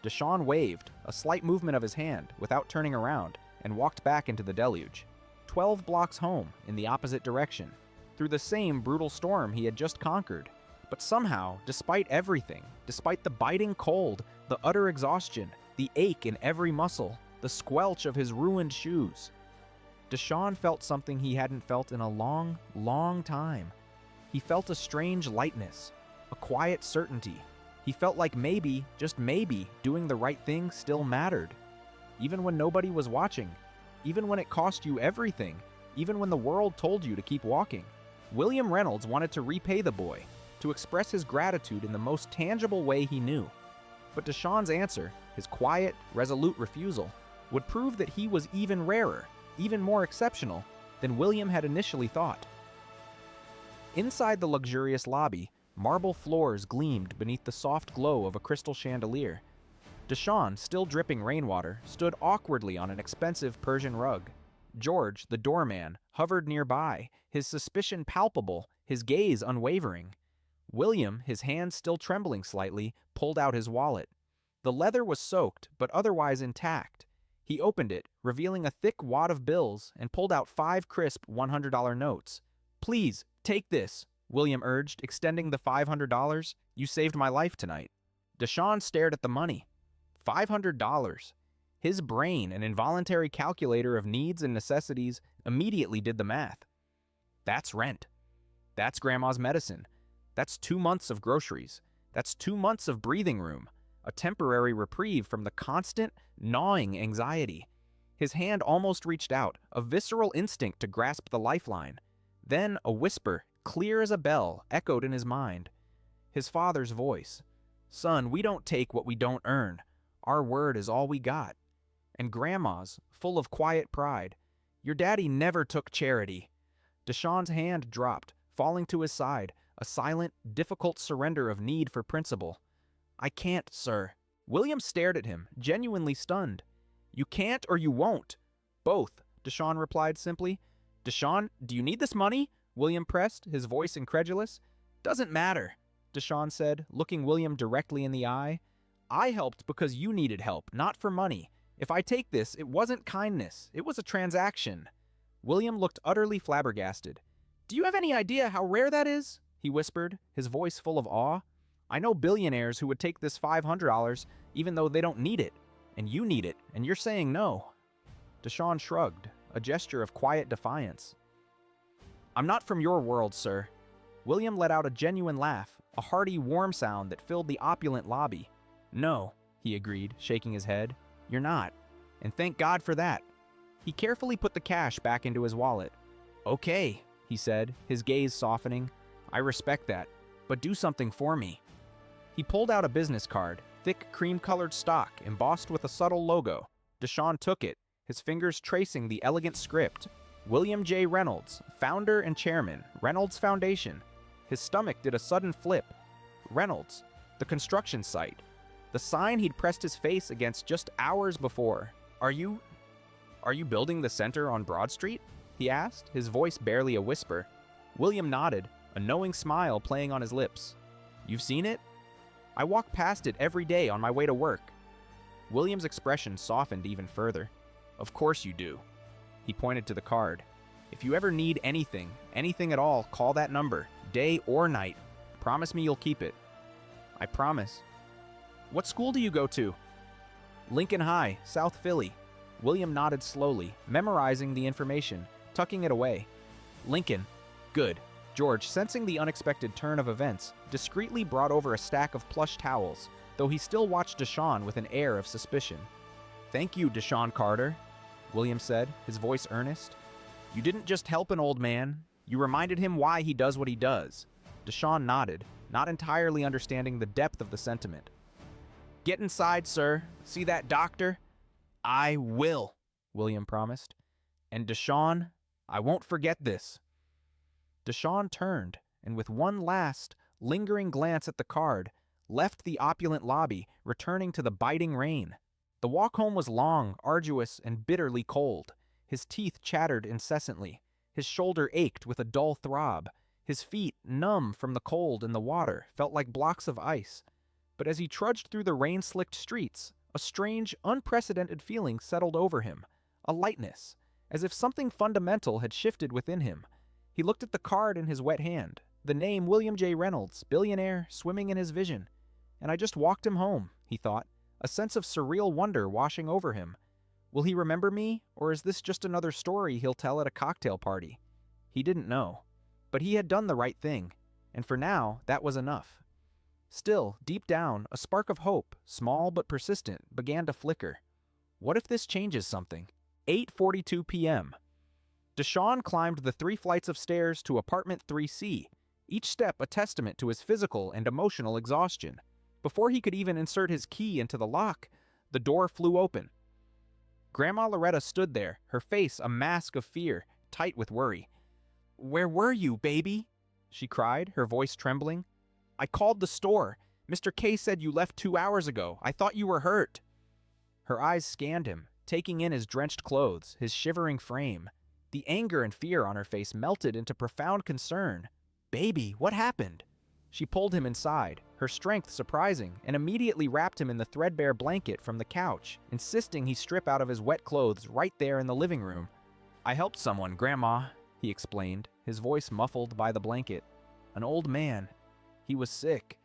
Deshawn waved, a slight movement of his hand, without turning around, and walked back into the deluge. 12 blocks home, in the opposite direction, through the same brutal storm he had just conquered. But somehow, despite everything, despite the biting cold, the utter exhaustion, the ache in every muscle, the squelch of his ruined shoes, Deshawn felt something he hadn't felt in a long, long time. He felt a strange lightness, a quiet certainty. He felt like maybe, just maybe, doing the right thing still mattered. Even when nobody was watching, even when it cost you everything, even when the world told you to keep walking. William Reynolds wanted to repay the boy, to express his gratitude in the most tangible way he knew. But Deshawn's answer, his quiet, resolute refusal, would prove that he was even rarer, even more exceptional, than William had initially thought. Inside the luxurious lobby, marble floors gleamed beneath the soft glow of a crystal chandelier. Deshawn, still dripping rainwater, stood awkwardly on an expensive Persian rug. George, the doorman, hovered nearby, his suspicion palpable, his gaze unwavering. William, his hands still trembling slightly, pulled out his wallet. The leather was soaked, but otherwise intact. He opened it, revealing a thick wad of bills, and pulled out 5 crisp $100 notes. Please, take this, William urged, extending the $500. You saved my life tonight. Deshawn stared at the money. $500. His brain, an involuntary calculator of needs and necessities, immediately did the math. That's rent. That's Grandma's medicine. That's 2 months of groceries. That's 2 months of breathing room. A temporary reprieve from the constant, gnawing anxiety. His hand almost reached out, a visceral instinct to grasp the lifeline. Then a whisper, clear as a bell, echoed in his mind. His father's voice. Son, we don't take what we don't earn. Our word is all we got. And Grandma's, full of quiet pride. Your daddy never took charity. Deshawn's hand dropped, falling to his side, a silent, difficult surrender of need for principle. I can't, sir. William stared at him, genuinely stunned. You can't or you won't. Both, Deshawn replied simply. Deshawn, do you need this money? William pressed, his voice incredulous. Doesn't matter, Deshawn said, looking William directly in the eye. I helped because you needed help, not for money. If I take this, it wasn't kindness. It was a transaction. William looked utterly flabbergasted. Do you have any idea how rare that is? He whispered, his voice full of awe. I know billionaires who would take this $500 even though they don't need it. And you need it, and you're saying no. Deshawn shrugged, a gesture of quiet defiance. I'm not from your world, sir. William let out a genuine laugh, a hearty, warm sound that filled the opulent lobby. No, he agreed, shaking his head. You're not. And thank God for that. He carefully put the cash back into his wallet. Okay, he said, his gaze softening. I respect that, but do something for me. He pulled out a business card, thick cream-colored stock embossed with a subtle logo. Deshaun took it, his fingers tracing the elegant script. William J. Reynolds, founder and chairman, Reynolds Foundation. His stomach did a sudden flip. Reynolds, the construction site. The sign he'd pressed his face against just hours before. Are you building the center on Broad Street? He asked, his voice barely a whisper. William nodded, a knowing smile playing on his lips. You've seen it? I walk past it every day on my way to work. William's expression softened even further. Of course you do. He pointed to the card. If you ever need anything at all, call that number, day or night. Promise me you'll keep it. I promise. What school do you go to? Lincoln High, South Philly. William nodded slowly, memorizing the information, tucking it away. Lincoln. Good. George, sensing the unexpected turn of events, discreetly brought over a stack of plush towels, though he still watched Deshaun with an air of suspicion. Thank you, Deshaun Carter, William said, his voice earnest. You didn't just help an old man, you reminded him why he does what he does. Deshaun nodded, not entirely understanding the depth of the sentiment. Get inside, sir. See that doctor? I will, William promised. And Deshaun, I won't forget this. Deshaun turned, and with one last, lingering glance at the card, left the opulent lobby, returning to the biting rain. The walk home was long, arduous, and bitterly cold. His teeth chattered incessantly. His shoulder ached with a dull throb. His feet, numb from the cold and the water, felt like blocks of ice. But as he trudged through the rain-slicked streets, a strange, unprecedented feeling settled over him. A lightness, as if something fundamental had shifted within him. He looked at the card in his wet hand, the name William J. Reynolds, billionaire, swimming in his vision. And I just walked him home, he thought, a sense of surreal wonder washing over him. Will he remember me, or is this just another story he'll tell at a cocktail party? He didn't know. But he had done the right thing, and for now, that was enough. Still, deep down, a spark of hope, small but persistent, began to flicker. What if this changes something? 8:42 p.m. Deshaun climbed the 3 flights of stairs to apartment 3C, each step a testament to his physical and emotional exhaustion. Before he could even insert his key into the lock, the door flew open. Grandma Loretta stood there, her face a mask of fear, tight with worry. "Where were you, baby?" she cried, her voice trembling. "I called the store. Mr. K said you left 2 hours ago. I thought you were hurt." Her eyes scanned him, taking in his drenched clothes, his shivering frame. The anger and fear on her face melted into profound concern. "Baby, what happened?" She pulled him inside, her strength surprising, and immediately wrapped him in the threadbare blanket from the couch, insisting he strip out of his wet clothes right there in the living room. "I helped someone, Grandma," he explained, his voice muffled by the blanket. "An old man. He was sick.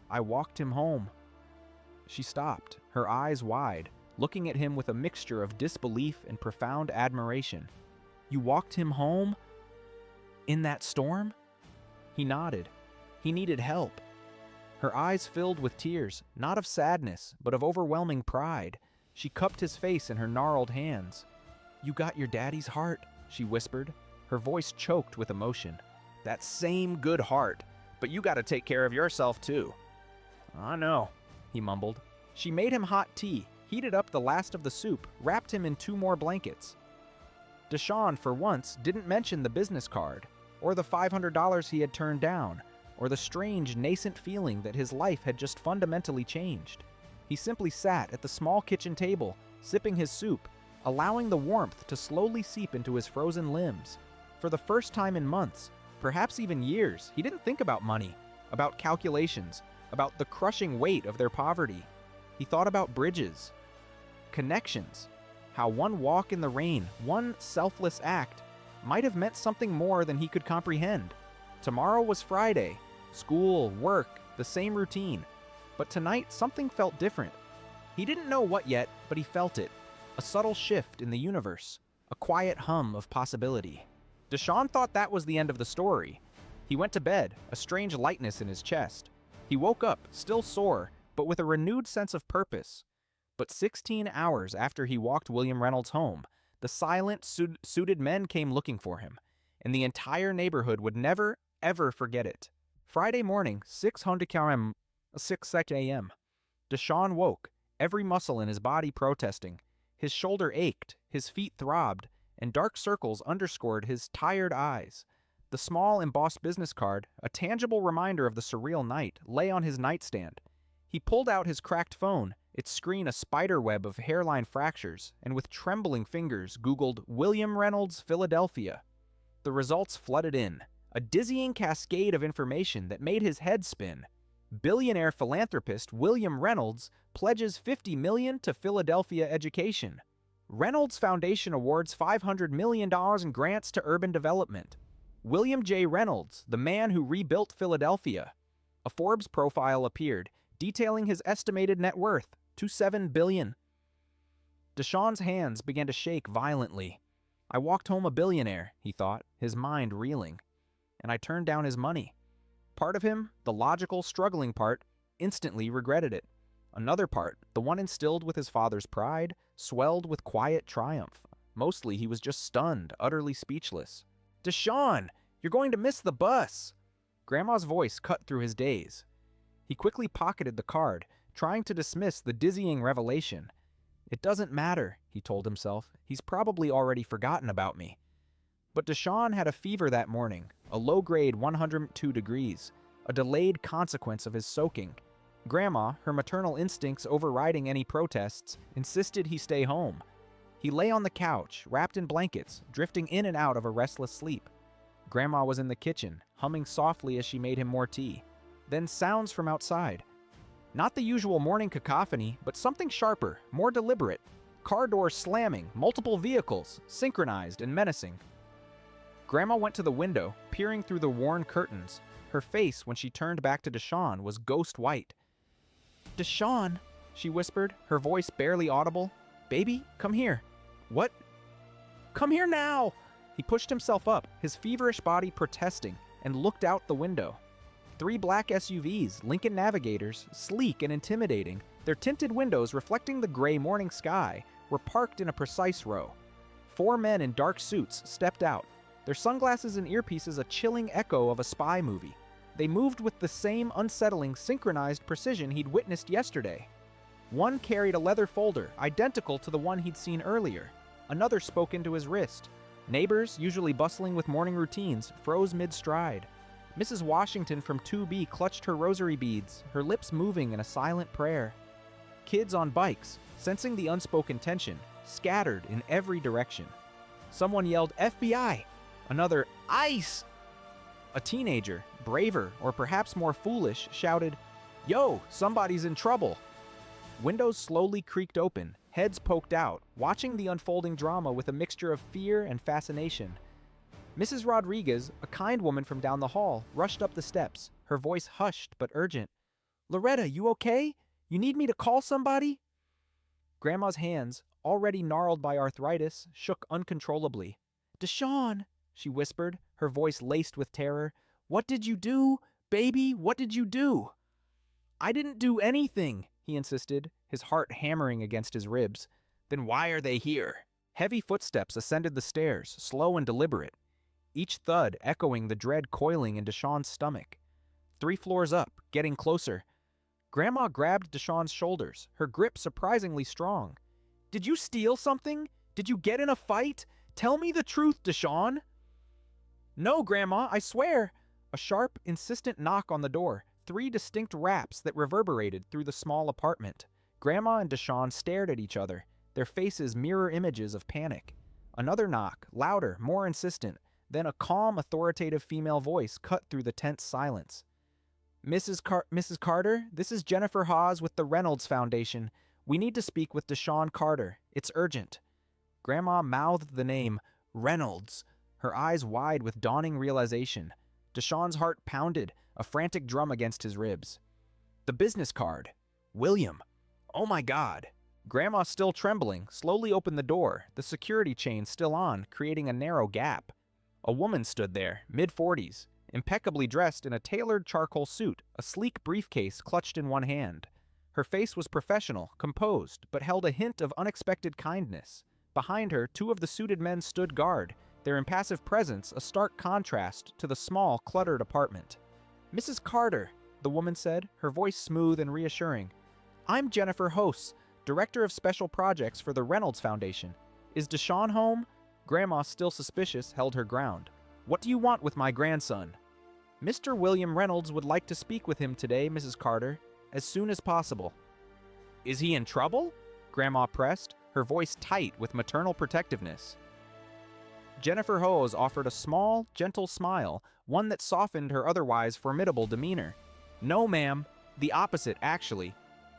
I walked him home." She stopped, her eyes wide, looking at him with a mixture of disbelief and profound admiration. "You walked him home? In that storm?" He nodded. He needed help. Her eyes filled with tears, not of sadness, but of overwhelming pride. She cupped his face in her gnarled hands. "You got your daddy's heart," she whispered, her voice choked with emotion. "That same good heart, but you gotta take care of yourself too." "I know," he mumbled. She made him hot tea, heated up the last of the soup, wrapped him in 2 more blankets. Deshaun, for once, didn't mention the business card, or the $500 he had turned down, or the strange, nascent feeling that his life had just fundamentally changed. He simply sat at the small kitchen table, sipping his soup, allowing the warmth to slowly seep into his frozen limbs. For the first time in months, perhaps even years, he didn't think about money, about calculations, about the crushing weight of their poverty. He thought about bridges, connections, how one walk in the rain, one selfless act, might have meant something more than he could comprehend. Tomorrow was Friday. School, work, the same routine. But tonight, something felt different. He didn't know what yet, but he felt it. A subtle shift in the universe. A quiet hum of possibility. Deshaun thought that was the end of the story. He went to bed, a strange lightness in his chest. He woke up, still sore, but with a renewed sense of purpose. But 16 hours after he walked William Reynolds home, the silent, suited men came looking for him, and the entire neighborhood would never, ever forget it. Friday morning, 600 km, 6 a.m. Deshaun woke, every muscle in his body protesting. His shoulder ached, his feet throbbed, and dark circles underscored his tired eyes. The small embossed business card, a tangible reminder of the surreal night, lay on his nightstand. He pulled out his cracked phone, its screen a spider web of hairline fractures, and with trembling fingers Googled William Reynolds, Philadelphia. The results flooded in, a dizzying cascade of information that made his head spin. Billionaire philanthropist William Reynolds pledges $50 million to Philadelphia education. Reynolds Foundation awards $500 million in grants to urban development. William J. Reynolds, the man who rebuilt Philadelphia. A Forbes profile appeared, detailing his estimated net worth, $27 billion. Deshaun's hands began to shake violently. I walked home a billionaire, he thought, his mind reeling. And I turned down his money. Part of him, the logical, struggling part, instantly regretted it. Another part, the one instilled with his father's pride, swelled with quiet triumph. Mostly he was just stunned, utterly speechless. Deshaun, you're going to miss the bus! Grandma's voice cut through his daze. He quickly pocketed the card, trying to dismiss the dizzying revelation. It doesn't matter, he told himself. He's probably already forgotten about me. But Deshaun had a fever that morning, a low-grade 102 degrees, a delayed consequence of his soaking. Grandma, her maternal instincts overriding any protests, insisted he stay home. He lay on the couch, wrapped in blankets, drifting in and out of a restless sleep. Grandma was in the kitchen, humming softly as she made him more tea. Then sounds from outside. Not the usual morning cacophony, but something sharper, more deliberate. Car doors slamming, multiple vehicles, synchronized and menacing. Grandma went to the window, peering through the worn curtains. Her face, when she turned back to Deshaun, was ghost white. Deshaun, she whispered, her voice barely audible. Baby, come here. What? Come here now! He pushed himself up, his feverish body protesting, and looked out the window. 3 black SUVs, Lincoln Navigators, sleek and intimidating, their tinted windows reflecting the gray morning sky, were parked in a precise row. 4 men in dark suits stepped out, their sunglasses and earpieces a chilling echo of a spy movie. They moved with the same unsettling, synchronized precision he'd witnessed yesterday. One carried a leather folder, identical to the one he'd seen earlier. Another spoke into his wrist. Neighbors, usually bustling with morning routines, froze mid-stride. Mrs. Washington from 2B clutched her rosary beads, her lips moving in a silent prayer. Kids on bikes, sensing the unspoken tension, scattered in every direction. Someone yelled, FBI! Another, ICE! A teenager, braver or perhaps more foolish, shouted, Yo, somebody's in trouble! Windows slowly creaked open, heads poked out, watching the unfolding drama with a mixture of fear and fascination. Mrs. Rodriguez, a kind woman from down the hall, rushed up the steps, her voice hushed but urgent. Loretta, you okay? You need me to call somebody? Grandma's hands, already gnarled by arthritis, shook uncontrollably. Deshaun, she whispered, her voice laced with terror. What did you do? Baby, what did you do? I didn't do anything, he insisted, his heart hammering against his ribs. Then why are they here? Heavy footsteps ascended the stairs, slow and deliberate, each thud echoing the dread coiling in Deshaun's stomach. 3 floors up, getting closer. Grandma grabbed Deshaun's shoulders, her grip surprisingly strong. Did you steal something? Did you get in a fight? Tell me the truth, Deshaun. No, Grandma, I swear. A sharp, insistent knock on the door, 3 distinct raps that reverberated through the small apartment. Grandma and Deshaun stared at each other, their faces mirror images of panic. Another knock, louder, more insistent. Then a calm, authoritative female voice cut through the tense silence. Mrs. Carter, this is Jennifer Hawes with the Reynolds Foundation. We need to speak with Deshaun Carter. It's urgent. Grandma mouthed the name, Reynolds, her eyes wide with dawning realization. Deshaun's heart pounded, a frantic drum against his ribs. The business card. William. Oh my God. Grandma, still trembling, slowly opened the door, the security chain still on, creating a narrow gap. A woman stood there, mid-40s, impeccably dressed in a tailored charcoal suit, a sleek briefcase clutched in one hand. Her face was professional, composed, but held a hint of unexpected kindness. Behind her, two of the suited men stood guard, their impassive presence a stark contrast to the small, cluttered apartment. "Mrs. Carter," the woman said, her voice smooth and reassuring. "I'm Jennifer Hose, Director of Special Projects for the Reynolds Foundation. Is Deshaun home?" Grandma, still suspicious, held her ground. "What do you want with my grandson?" "Mr. William Reynolds would like to speak with him today, Mrs. Carter, as soon as possible." "Is he in trouble?" Grandma pressed, her voice tight with maternal protectiveness. Jennifer Hose offered a small, gentle smile, one that softened her otherwise formidable demeanor. "No, ma'am. The opposite, actually.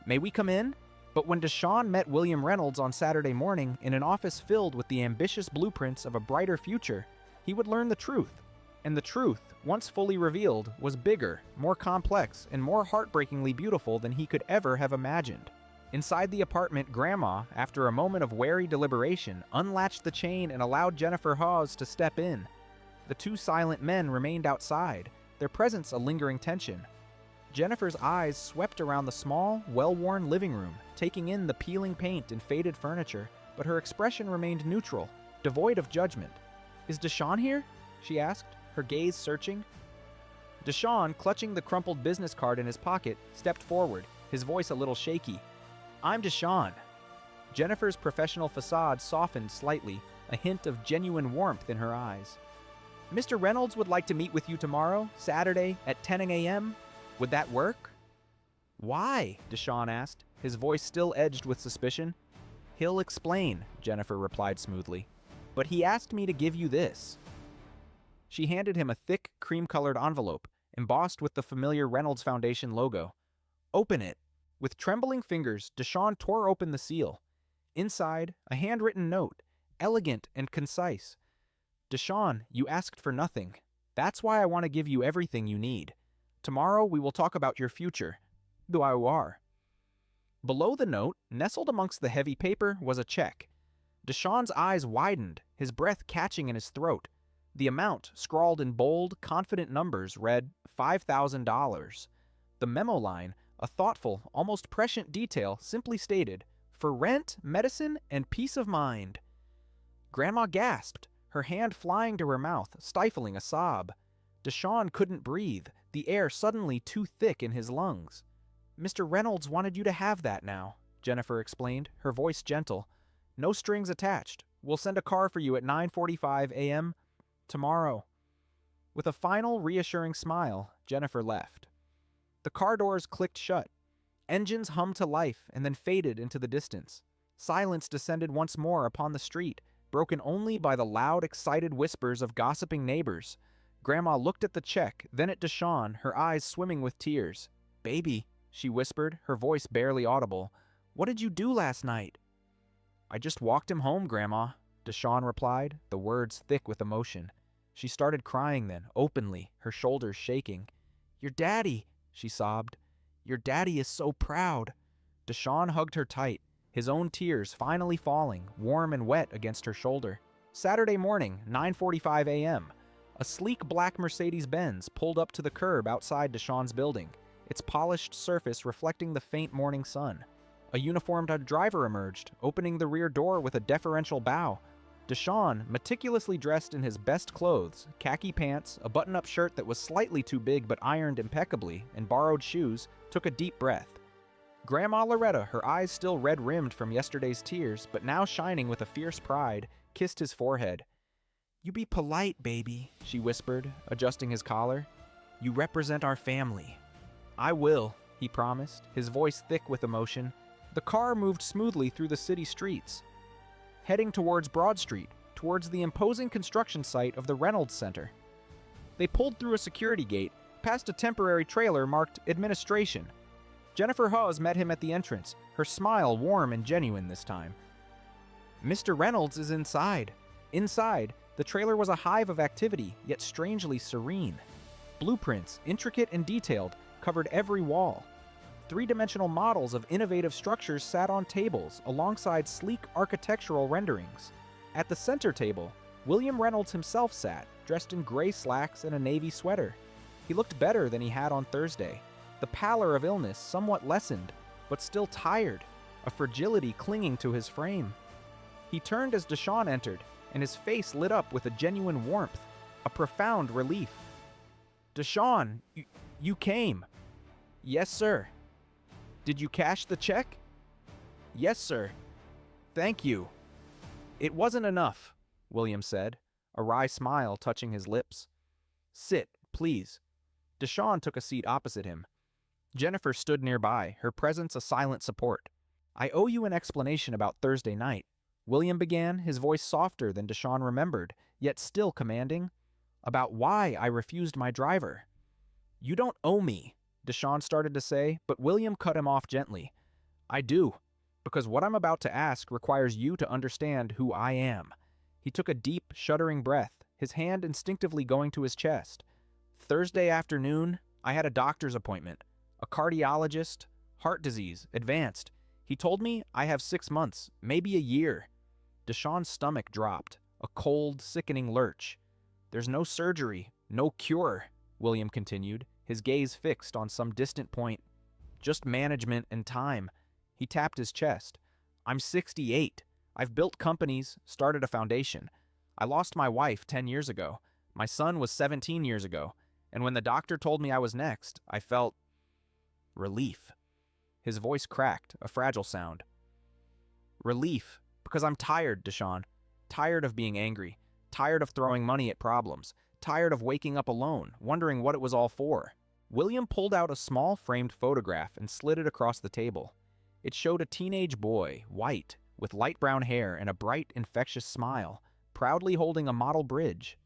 May we come in?" But when Deshaun met William Reynolds on Saturday morning in an office filled with the ambitious blueprints of a brighter future, he would learn the truth. And the truth, once fully revealed, was bigger, more complex, and more heartbreakingly beautiful than he could ever have imagined. Inside the apartment, Grandma, after a moment of wary deliberation, unlatched the chain and allowed Jennifer Hawes to step in. The two silent men remained outside, their presence a lingering tension. Jennifer's eyes swept around the small, well-worn living room, taking in the peeling paint and faded furniture, but her expression remained neutral, devoid of judgment. "Is Deshaun here?" she asked, her gaze searching. Deshaun, clutching the crumpled business card in his pocket, stepped forward, his voice a little shaky. "I'm Deshaun." Jennifer's professional facade softened slightly, a hint of genuine warmth in her eyes. "Mr. Reynolds would like to meet with you tomorrow, Saturday, at 10 a.m. Would that work?" "Why?" Deshaun asked, his voice still edged with suspicion. "He'll explain," Jennifer replied smoothly. "But he asked me to give you this." She handed him a thick, cream-colored envelope, embossed with the familiar Reynolds Foundation logo. "Open it." With trembling fingers, Deshaun tore open the seal. Inside, a handwritten note, elegant and concise. "Deshaun, you asked for nothing. That's why I want to give you everything you need. Tomorrow we will talk about your future. Who you are." Below the note, nestled amongst the heavy paper, was a check. Deshaun's eyes widened, his breath catching in his throat. The amount, scrawled in bold, confident numbers, read $5,000. The memo line, a thoughtful, almost prescient detail, simply stated, "For rent, medicine, and peace of mind." Grandma gasped, her hand flying to her mouth, stifling a sob. Deshaun couldn't breathe, the air suddenly too thick in his lungs. "Mr. Reynolds wanted you to have that now," Jennifer explained, her voice gentle. "No strings attached. We'll send a car for you at 9:45 a.m. tomorrow." With a final, reassuring smile, Jennifer left. The car doors clicked shut. Engines hummed to life and then faded into the distance. Silence descended once more upon the street, broken only by the loud, excited whispers of gossiping neighbors. Grandma looked at the check, then at Deshaun, her eyes swimming with tears. "Baby," she whispered, her voice barely audible, "what did you do last night?" "I just walked him home, Grandma," Deshaun replied, the words thick with emotion. She started crying then, openly, her shoulders shaking. "Your daddy," she sobbed. "Your daddy is so proud." Deshaun hugged her tight, his own tears finally falling, warm and wet against her shoulder. Saturday morning, 9:45 a.m. A sleek black Mercedes-Benz pulled up to the curb outside Deshaun's building, its polished surface reflecting the faint morning sun. A uniformed driver emerged, opening the rear door with a deferential bow. Deshaun, meticulously dressed in his best clothes, khaki pants, a button-up shirt that was slightly too big but ironed impeccably, and borrowed shoes, took a deep breath. Grandma Loretta, her eyes still red-rimmed from yesterday's tears, but now shining with a fierce pride, kissed his forehead. "You be polite, baby," she whispered, adjusting his collar. "You represent our family." "I will," he promised, his voice thick with emotion. The car moved smoothly through the city streets, heading towards Broad Street, towards the imposing construction site of the Reynolds Center. They pulled through a security gate, past a temporary trailer marked Administration. Jennifer Hawes met him at the entrance, her smile warm and genuine this time. "Mr. Reynolds is inside." Inside, the trailer was a hive of activity, yet strangely serene. Blueprints, intricate and detailed, covered every wall. Three-dimensional models of innovative structures sat on tables alongside sleek architectural renderings. At the center table, William Reynolds himself sat, dressed in gray slacks and a navy sweater. He looked better than he had on Thursday. The pallor of illness somewhat lessened, but still tired, a fragility clinging to his frame. He turned as Deshawn entered, and his face lit up with a genuine warmth, a profound relief. "Deshawn, you came." "Yes, sir." "Did you cash the check?" "Yes, sir." "Thank you." "It wasn't enough," William said, a wry smile touching his lips. "Sit, please." Deshawn took a seat opposite him. Jennifer stood nearby, her presence a silent support. "I owe you an explanation about Thursday night," William began, his voice softer than Deshawn remembered, yet still commanding. "About why I refused my driver." "You don't owe me," Deshawn started to say, but William cut him off gently. "I do, because what I'm about to ask requires you to understand who I am." He took a deep, shuddering breath, his hand instinctively going to his chest. "Thursday afternoon, I had a doctor's appointment. A cardiologist, heart disease, advanced. He told me I have 6 months, maybe a year." Deshawn's stomach dropped, a cold, sickening lurch. "There's no surgery, no cure," William continued, his gaze fixed on some distant point. "Just management and time." He tapped his chest. "I'm 68. I've built companies, started a foundation. I lost my wife 10 years ago. My son was 17 years ago. And when the doctor told me I was next, I felt relief." His voice cracked, a fragile sound. "Relief, because I'm tired, Deshawn. Tired of being angry. Tired of throwing money at problems. Tired of waking up alone, wondering what it was all for." William pulled out a small framed photograph and slid it across the table. It showed a teenage boy, white, with light brown hair and a bright, infectious smile, proudly holding a model bridge.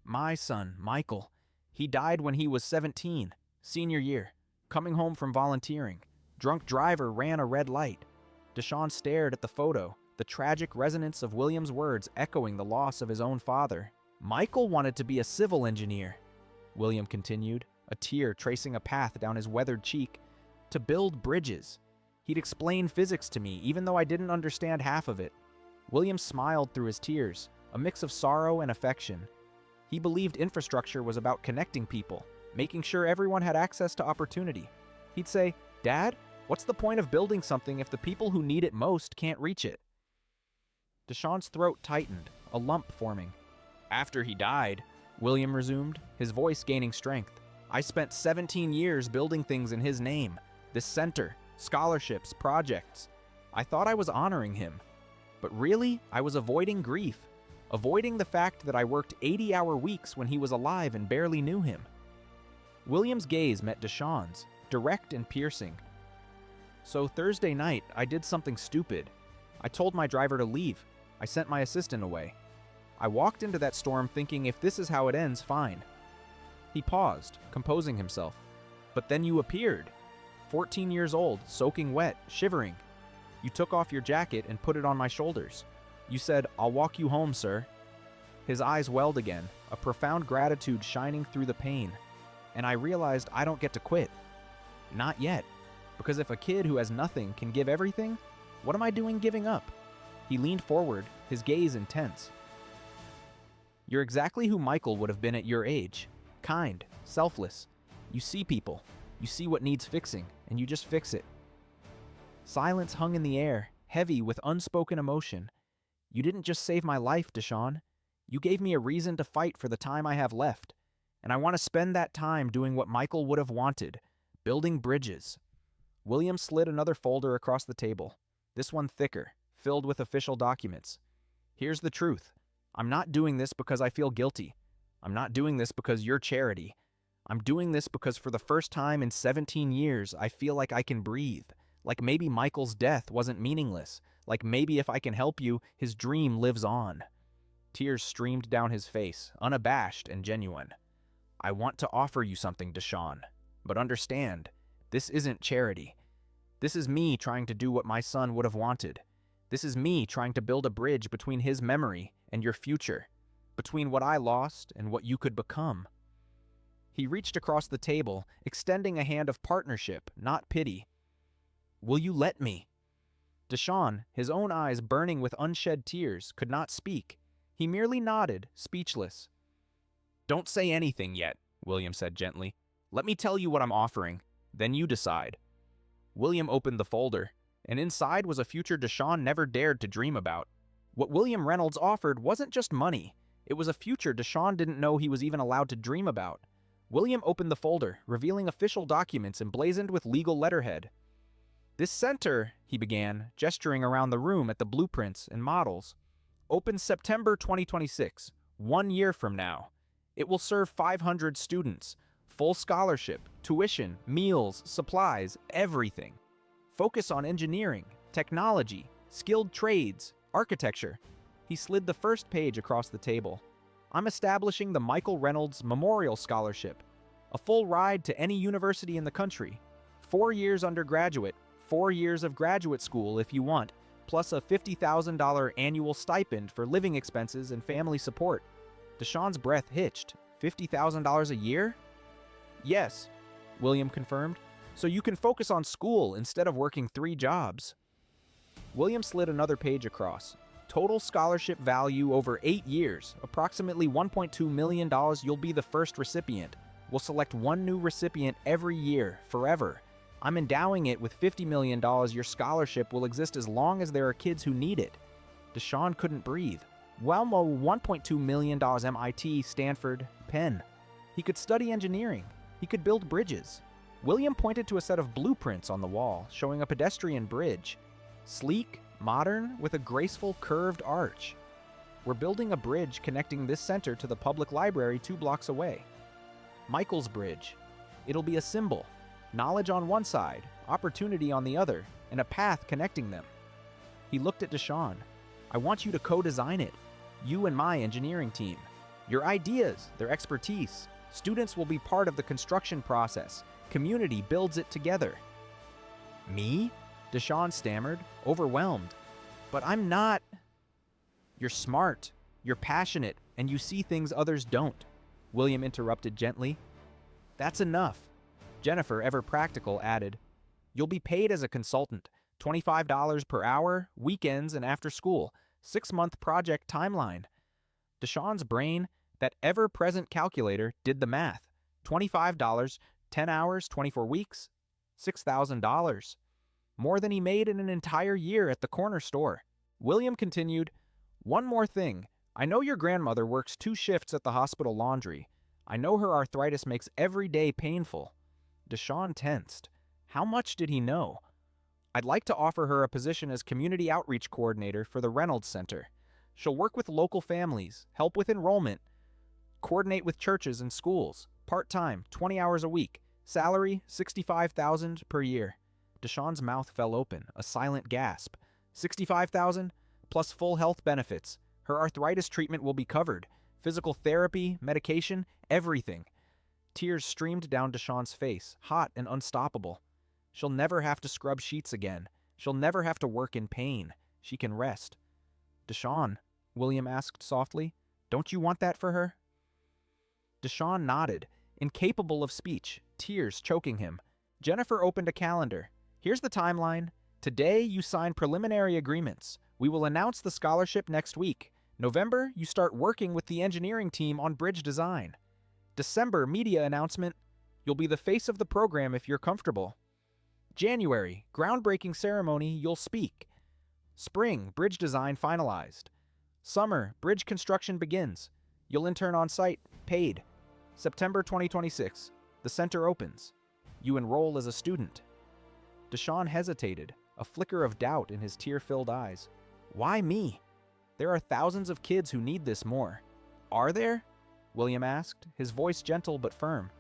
"My son, Michael. He died when he was 17, senior year, coming home from volunteering. Drunk driver ran a red light." Deshawn stared at the photo, the tragic resonance of William's words echoing the loss of his own father. "Michael wanted to be a civil engineer," William continued, a tear tracing a path down his weathered cheek. "To build bridges. He'd explain physics to me, even though I didn't understand half of it." William smiled through his tears, a mix of sorrow and affection. He believed infrastructure was about connecting people, making sure everyone had access to opportunity. He'd say, "Dad, what's the point of building something if the people who need it most can't reach it?" Deshawn's throat tightened, a lump forming. "After he died," William resumed, his voice gaining strength, "I spent 17 years building things in his name. This center, scholarships, projects. I thought I was honoring him. But really, I was avoiding grief. Avoiding the fact that I worked 80-hour weeks when he was alive and barely knew him." William's gaze met Deshawn's, direct and piercing. "So Thursday night, I did something stupid. I told my driver to leave. I sent my assistant away. I walked into that storm thinking if this is how it ends, fine." He paused, composing himself. "But then you appeared. 14 years old, soaking wet, shivering. You took off your jacket and put it on my shoulders. You said, 'I'll walk you home, sir.'" His eyes welled again, a profound gratitude shining through the pain. "And I realized I don't get to quit. Not yet. Because if a kid who has nothing can give everything, what am I doing giving up?" He leaned forward, his gaze intense. "You're exactly who Michael would have been at your age. Kind, selfless. You see people. You see what needs fixing, and you just fix it." Silence hung in the air, heavy with unspoken emotion. "You didn't just save my life, Deshawn. You gave me a reason to fight for the time I have left. And I want to spend that time doing what Michael would have wanted, building bridges." William slid another folder across the table, this one thicker, filled with official documents. "Here's the truth. I'm not doing this because I feel guilty. I'm not doing this because you're charity. I'm doing this because for the first time in 17 years, I feel like I can breathe. Like maybe Michael's death wasn't meaningless. Like maybe if I can help you, his dream lives on." Tears streamed down his face, unabashed and genuine. "I want to offer you something, Deshawn. But understand, this isn't charity. This is me trying to do what my son would have wanted. This is me trying to build a bridge between his memory and your future, between what I lost and what you could become." He reached across the table, extending a hand of partnership, not pity. "Will you let me?" Deshawn, his own eyes burning with unshed tears, could not speak. He merely nodded, speechless. "Don't say anything yet," William said gently. "Let me tell you what I'm offering. Then you decide." William opened the folder, and inside was a future Deshaun never dared to dream about. What William Reynolds offered wasn't just money. It was a future Deshaun didn't know he was even allowed to dream about. William opened the folder, revealing official documents emblazoned with legal letterhead. "This center," he began, gesturing around the room at the blueprints and models, "opens September 2026, 1 year from now. It will serve 500 students, full scholarship, tuition, meals, supplies, everything. Focus on engineering, technology, skilled trades, architecture." He slid the first page across the table. "I'm establishing the Michael Reynolds Memorial Scholarship, a full ride to any university in the country. 4 years undergraduate, 4 years of graduate school if you want, plus a $50,000 annual stipend for living expenses and family support." Deshaun's breath hitched. $50,000 a year? "Yes," William confirmed. "So you can focus on school instead of working 3 jobs." William slid another page across. "Total scholarship value over 8 years, approximately $1.2 million. You'll be the first recipient. We'll select 1 new recipient every year, forever. I'm endowing it with $50 million. Your scholarship will exist as long as there are kids who need it." Deshaun couldn't breathe. Well, $1.2 million MIT, Stanford, Penn. He could study engineering. He could build bridges. William pointed to a set of blueprints on the wall, showing a pedestrian bridge. Sleek, modern, with a graceful curved arch. "We're building a bridge connecting this center to the public library 2 blocks away. Michael's Bridge. It'll be a symbol. Knowledge on one side, opportunity on the other, and a path connecting them." He looked at Deshaun. "I want you to co-design it. You and my engineering team. Your ideas, their expertise. Students will be part of the construction process. Community builds it together." "Me?" Deshaun stammered, overwhelmed. "But I'm not—" "You're smart, you're passionate, and you see things others don't," William interrupted gently. "That's enough." Jennifer, ever practical, added, "You'll be paid as a consultant, $25 per hour, weekends and after school, 6-month project timeline." Deshaun's brain, that ever-present calculator, did the math. $25, 10 hours, 24 weeks, $6,000. More than he made in an entire year at the corner store. William continued, "One more thing. I know your grandmother works 2 shifts at the hospital laundry. I know her arthritis makes every day painful." Deshaun tensed. How much did he know? "I'd like to offer her a position as community outreach coordinator for the Reynolds Center. She'll work with local families, help with enrollment, coordinate with churches and schools, part-time, 20 hours a week, salary $65,000 per year." Deshaun's mouth fell open, a silent gasp. $65,000 plus full health benefits. Her arthritis treatment will be covered. Physical therapy, medication, everything. Tears streamed down Deshaun's face, hot and unstoppable. She'll never have to scrub sheets again. She'll never have to work in pain. She can rest. "Deshaun," William asked softly, "don't you want that for her?" Deshaun nodded, incapable of speech, tears choking him. Jennifer opened a calendar. "Here's the timeline. Today, you sign preliminary agreements. We will announce the scholarship next week. November, you start working with the engineering team on bridge design. December, media announcement. You'll be the face of the program if you're comfortable. January, groundbreaking ceremony, you'll speak. Spring, bridge design finalized. Summer, bridge construction begins. You'll intern on site, paid. September 2026, the center opens. You enroll as a student." Deshaun hesitated, a flicker of doubt in his tear-filled eyes. "Why me? There are thousands of kids who need this more." "Are there?" William asked, his voice gentle but firm.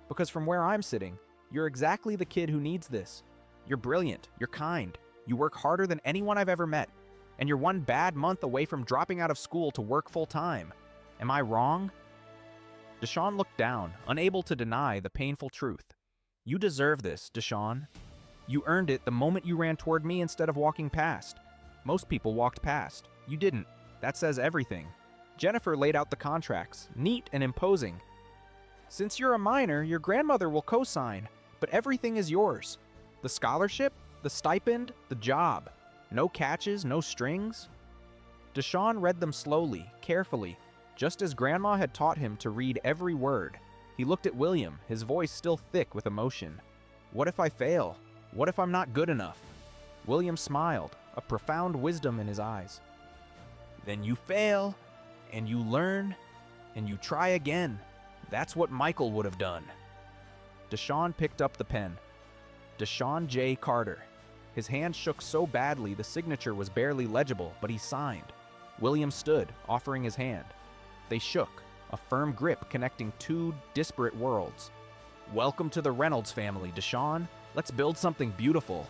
"Because from where I'm sitting, you're exactly the kid who needs this. You're brilliant, you're kind, you work harder than anyone I've ever met, and you're 1 bad month away from dropping out of school to work full-time. Am I wrong?" Deshaun looked down, unable to deny the painful truth. "You deserve this, Deshaun. You earned it the moment you ran toward me instead of walking past. Most people walked past. You didn't. That says everything." Jennifer laid out the contracts, neat and imposing. "Since you're a minor, your grandmother will co-sign, but everything is yours. The scholarship, the stipend, the job. No catches, no strings." Deshaun read them slowly, carefully, just as Grandma had taught him to read every word. He looked at William, his voice still thick with emotion. "What if I fail?" What if I'm not good enough? William smiled, a profound wisdom in his eyes. Then you fail, and you learn, and you try again. That's what Michael would have done. Deshaun picked up the pen. Deshaun J. Carter. His hand shook so badly the signature was barely legible, but he signed. William stood, offering his hand. They shook, a firm grip connecting two disparate worlds. Welcome to the Reynolds family, Deshaun. Let's build something beautiful.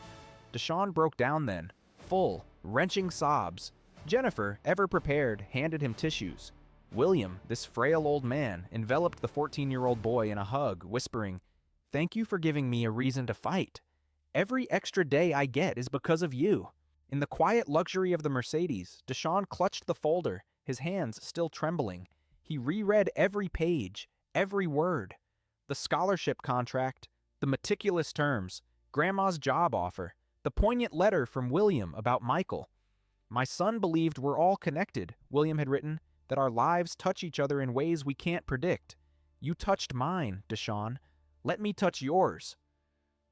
Deshaun broke down then, full, wrenching sobs. Jennifer, ever prepared, handed him tissues. William, this frail old man, enveloped the 14-year-old boy in a hug, whispering, "Thank you for giving me a reason to fight. Every extra day I get is because of you." In the quiet luxury of the Mercedes, Deshaun clutched the folder, his hands still trembling. He reread every page, every word. The scholarship contract, the meticulous terms, Grandma's job offer, the poignant letter from William about Michael. "My son believed we're all connected," William had written, "that our lives touch each other in ways we can't predict. You touched mine, Deshaun. Let me touch yours."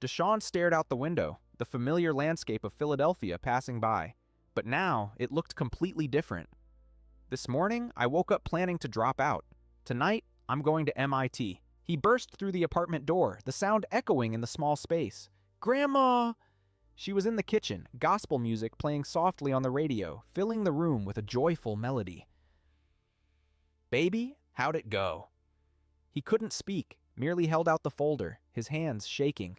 Deshaun stared out the window, the familiar landscape of Philadelphia passing by. But now it looked completely different. "This morning, I woke up planning to drop out. Tonight, I'm going to MIT. He burst through the apartment door, the sound echoing in the small space. "Grandma!" She was in the kitchen, gospel music playing softly on the radio, filling the room with a joyful melody. "Baby, how'd it go?" He couldn't speak, merely held out the folder, his hands shaking.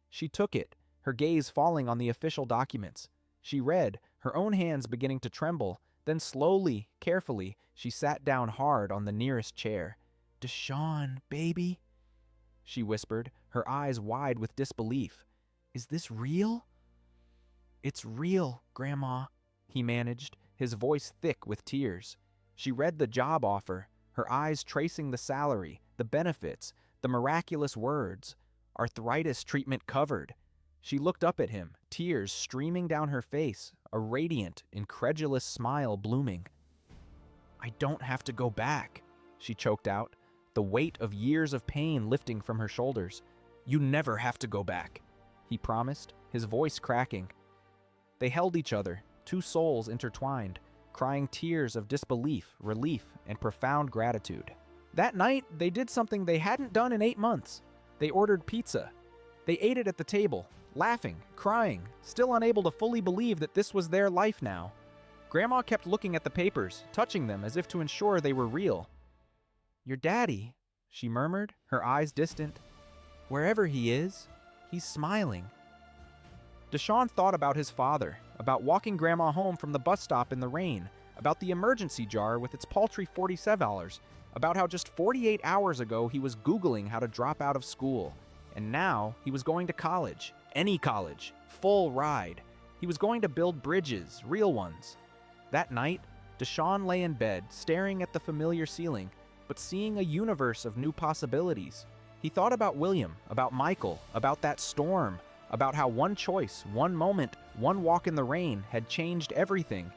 She took it, her gaze falling on the official documents. She read, her own hands beginning to tremble, then slowly, carefully, she sat down hard on the nearest chair. "Deshaun, baby," she whispered, her eyes wide with disbelief. "Is this real?" "It's real, Grandma," he managed, his voice thick with tears. She read the job offer, her eyes tracing the salary, the benefits, the miraculous words. Arthritis treatment covered. She looked up at him, tears streaming down her face, a radiant, incredulous smile blooming. "I don't have to go back," she choked out, the weight of years of pain lifting from her shoulders. "You never have to go back," he promised, his voice cracking. They held each other, two souls intertwined, crying tears of disbelief, relief, and profound gratitude. That night, they did something they hadn't done in 8 months. They ordered pizza. They ate it at the table, laughing, crying, still unable to fully believe that this was their life now. Grandma kept looking at the papers, touching them as if to ensure they were real. "Your daddy," she murmured, her eyes distant. "Wherever he is, he's smiling." Deshaun thought about his father, about walking Grandma home from the bus stop in the rain, about the emergency jar with its paltry $47, about how just 48 hours ago he was Googling how to drop out of school. And now he was going to college, any college, full ride. He was going to build bridges, real ones. That night, Deshaun lay in bed, staring at the familiar ceiling, but seeing a universe of new possibilities. He thought about William, about Michael, about that storm, about how one choice, one moment, one walk in the rain had changed everything.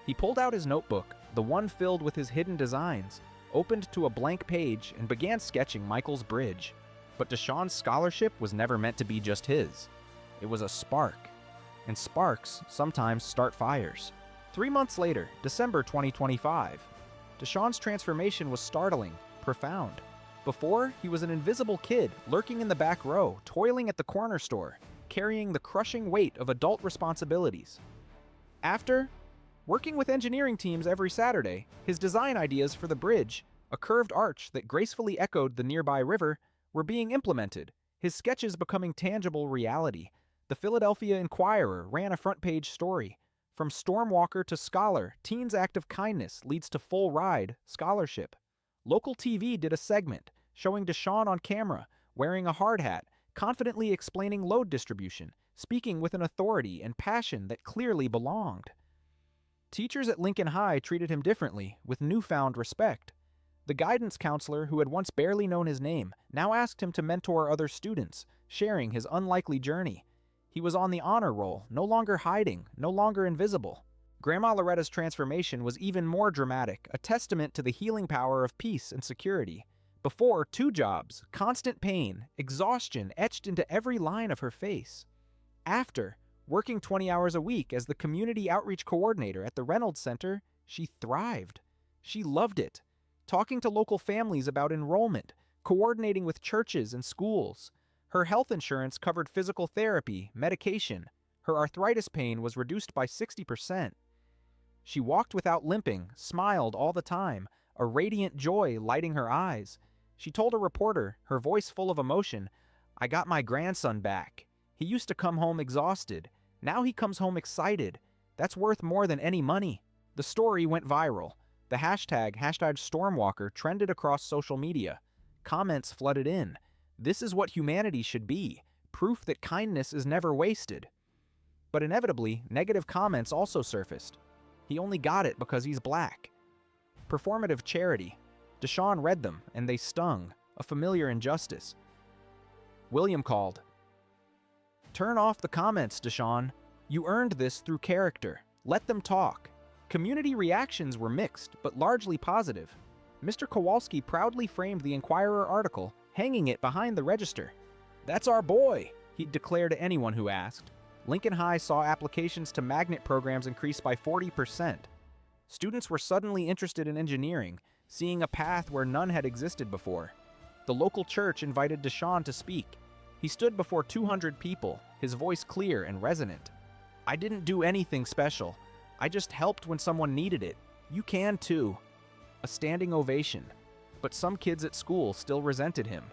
He pulled out his notebook, the one filled with his hidden designs, opened to a blank page, and began sketching Michael's bridge. But Deshaun's scholarship was never meant to be just his. It was a spark. And sparks sometimes start fires. 3 months later, December 2025, Deshaun's transformation was startling, profound. Before, he was an invisible kid lurking in the back row, toiling at the corner store, carrying the crushing weight of adult responsibilities. After, working with engineering teams every Saturday, his design ideas for the bridge, a curved arch that gracefully echoed the nearby river, were being implemented, his sketches becoming tangible reality. The Philadelphia Inquirer ran a front-page story. From stormwalker to scholar, teen's act of kindness leads to full ride, scholarship. Local TV did a segment, showing Deshaun on camera, wearing a hard hat, confidently explaining load distribution, speaking with an authority and passion that clearly belonged. Teachers at Lincoln High treated him differently, with newfound respect. The guidance counselor, who had once barely known his name, now asked him to mentor other students, sharing his unlikely journey. He was on the honor roll, no longer hiding, no longer invisible. Grandma Loretta's transformation was even more dramatic, a testament to the healing power of peace and security. Before, 2 jobs, constant pain, exhaustion etched into every line of her face. After working 20 hours a week as the community outreach coordinator at the Reynolds Center, she thrived. She loved it, talking to local families about enrollment, coordinating with churches and schools. Her health insurance covered physical therapy, medication. Her arthritis pain was reduced by 60%. She walked without limping, smiled all the time, a radiant joy lighting her eyes. She told a reporter, her voice full of emotion, "I got my grandson back. He used to come home exhausted. Now he comes home excited. That's worth more than any money." The story went viral. The hashtag #Stormwalker trended across social media. Comments flooded in. This is what humanity should be, proof that kindness is never wasted. But inevitably, negative comments also surfaced. He only got it because he's black. Performative charity. Deshaun read them, and they stung, a familiar injustice. William called. "Turn off the comments, Deshaun. You earned this through character. Let them talk." Community reactions were mixed, but largely positive. Mr. Kowalski proudly framed the Inquirer article, hanging it behind the register. "That's our boy," he'd declare to anyone who asked. Lincoln High saw applications to magnet programs increase by 40%. Students were suddenly interested in engineering, seeing a path where none had existed before. The local church invited Deshaun to speak. He stood before 200 people, his voice clear and resonant. "I didn't do anything special. I just helped when someone needed it. You can too." A standing ovation. But some kids at school still resented him.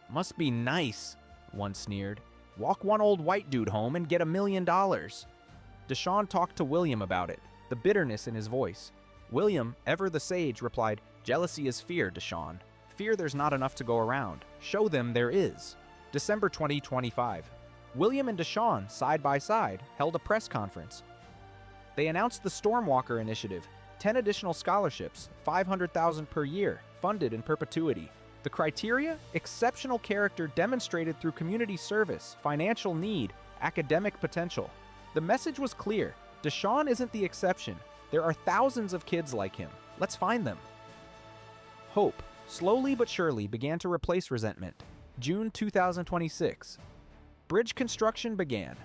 "Must be nice," one sneered. "Walk one old white dude home and get $1 million. Deshaun talked to William about it, the bitterness in his voice. William, ever the sage, replied, "Jealousy is fear, Deshaun. Fear there's not enough to go around. Show them there is." December 2025. William and Deshaun, side by side, held a press conference. They announced the Stormwalker Initiative, 10 additional scholarships, $500,000 per year, funded in perpetuity. The criteria? Exceptional character demonstrated through community service, financial need, academic potential. The message was clear. Deshaun isn't the exception. There are thousands of kids like him. Let's find them. Hope, slowly but surely, began to replace resentment. June 2026. Bridge construction began.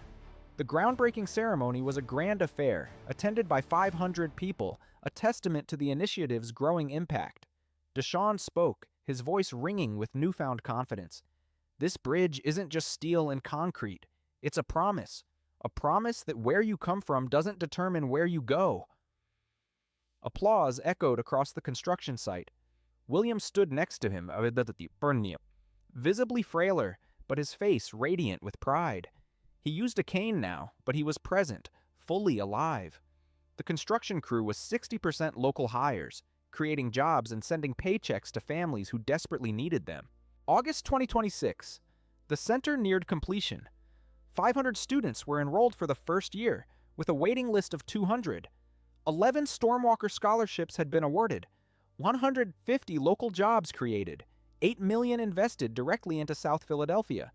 The groundbreaking ceremony was a grand affair, attended by 500 people, a testament to the initiative's growing impact. Deshaun spoke, his voice ringing with newfound confidence. "This bridge isn't just steel and concrete. It's a promise that where you come from doesn't determine where you go." Applause echoed across the construction site. William stood next to him, visibly frailer, but his face radiant with pride. He used a cane now, but he was present, fully alive. The construction crew was 60% local hires, creating jobs and sending paychecks to families who desperately needed them. August 2026. The center neared completion. 500 students were enrolled for the first year, with a waiting list of 200. 11 Stormwalker scholarships had been awarded. 150 local jobs created. $8 million invested directly into South Philadelphia.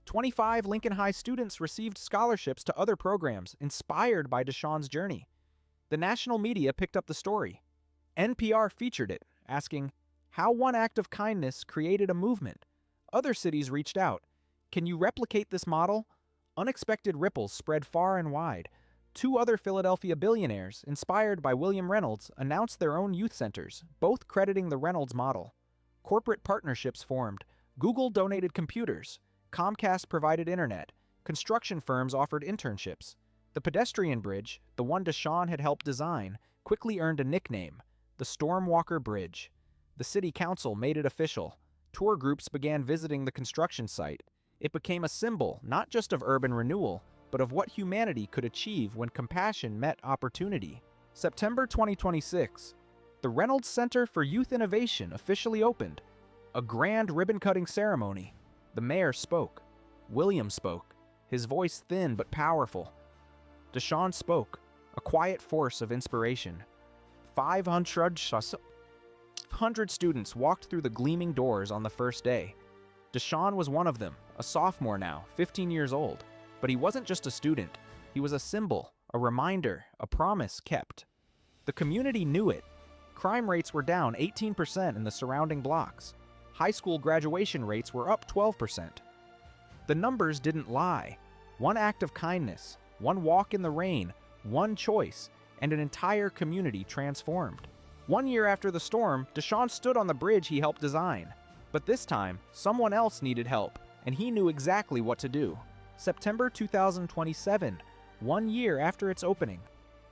25 Lincoln High students received scholarships to other programs inspired by Deshaun's journey. The national media picked up the story. NPR featured it, asking, "How one act of kindness created a movement." Other cities reached out. "Can you replicate this model?" Unexpected ripples spread far and wide. 2 other Philadelphia billionaires, inspired by William Reynolds, announced their own youth centers, both crediting the Reynolds model. Corporate partnerships formed. Google donated computers. Comcast provided internet. Construction firms offered internships. The pedestrian bridge, the one Deshaun had helped design, quickly earned a nickname, the Stormwalker Bridge. The city council made it official. Tour groups began visiting the construction site. It became a symbol not just of urban renewal, but of what humanity could achieve when compassion met opportunity. September 2026. The Reynolds Center for Youth Innovation officially opened. A grand ribbon-cutting ceremony. The mayor spoke. William spoke, his voice thin but powerful. Deshaun spoke, a quiet force of inspiration. 500 students walked through the gleaming doors on the first day. Deshaun was one of them, a sophomore now, 15 years old. But he wasn't just a student. He was a symbol, a reminder, a promise kept. The community knew it. Crime rates were down 18% in the surrounding blocks. High school graduation rates were up 12%. The numbers didn't lie. One act of kindness, one walk in the rain, one choice, and an entire community transformed. 1 year after the storm, Deshaun stood on the bridge he helped design. But this time, someone else needed help, and he knew exactly what to do. September 2027, 1 year after its opening.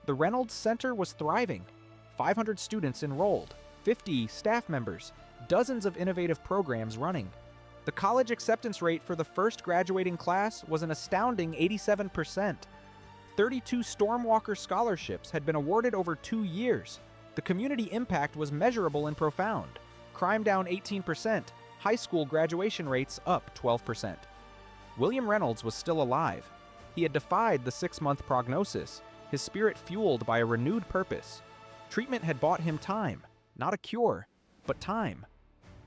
The Reynolds Center was thriving. 500 students enrolled, 50 staff members, dozens of innovative programs running. The college acceptance rate for the first graduating class was an astounding 87%. 32 Stormwalker scholarships had been awarded over 2 years. The community impact was measurable and profound. Crime down 18%, high school graduation rates up 12%. William Reynolds was still alive. He had defied the 6-month prognosis, his spirit fueled by a renewed purpose. Treatment had bought him time, not a cure, but time.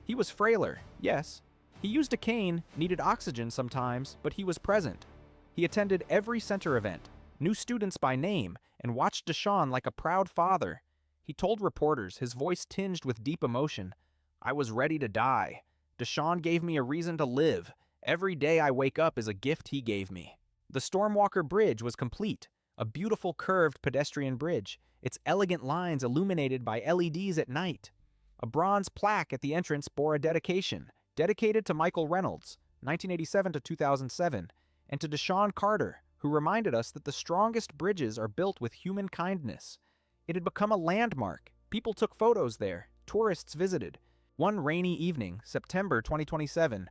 He was frailer, yes. He used a cane, needed oxygen sometimes, but he was present. He attended every center event, knew students by name, and watched Deshaun like a proud father. He told reporters, his voice tinged with deep emotion, "I was ready to die. Deshaun gave me a reason to live. Every day I wake up is a gift he gave me." The Stormwalker Bridge was complete, a beautiful curved pedestrian bridge, its elegant lines illuminated by LEDs at night. A bronze plaque at the entrance bore a dedication, dedicated to Michael Reynolds, 1987 to 2007, and to Deshaun Carter, who reminded us that the strongest bridges are built with human kindness. It had become a landmark. People took photos there. Tourists visited. One rainy evening, September 2027,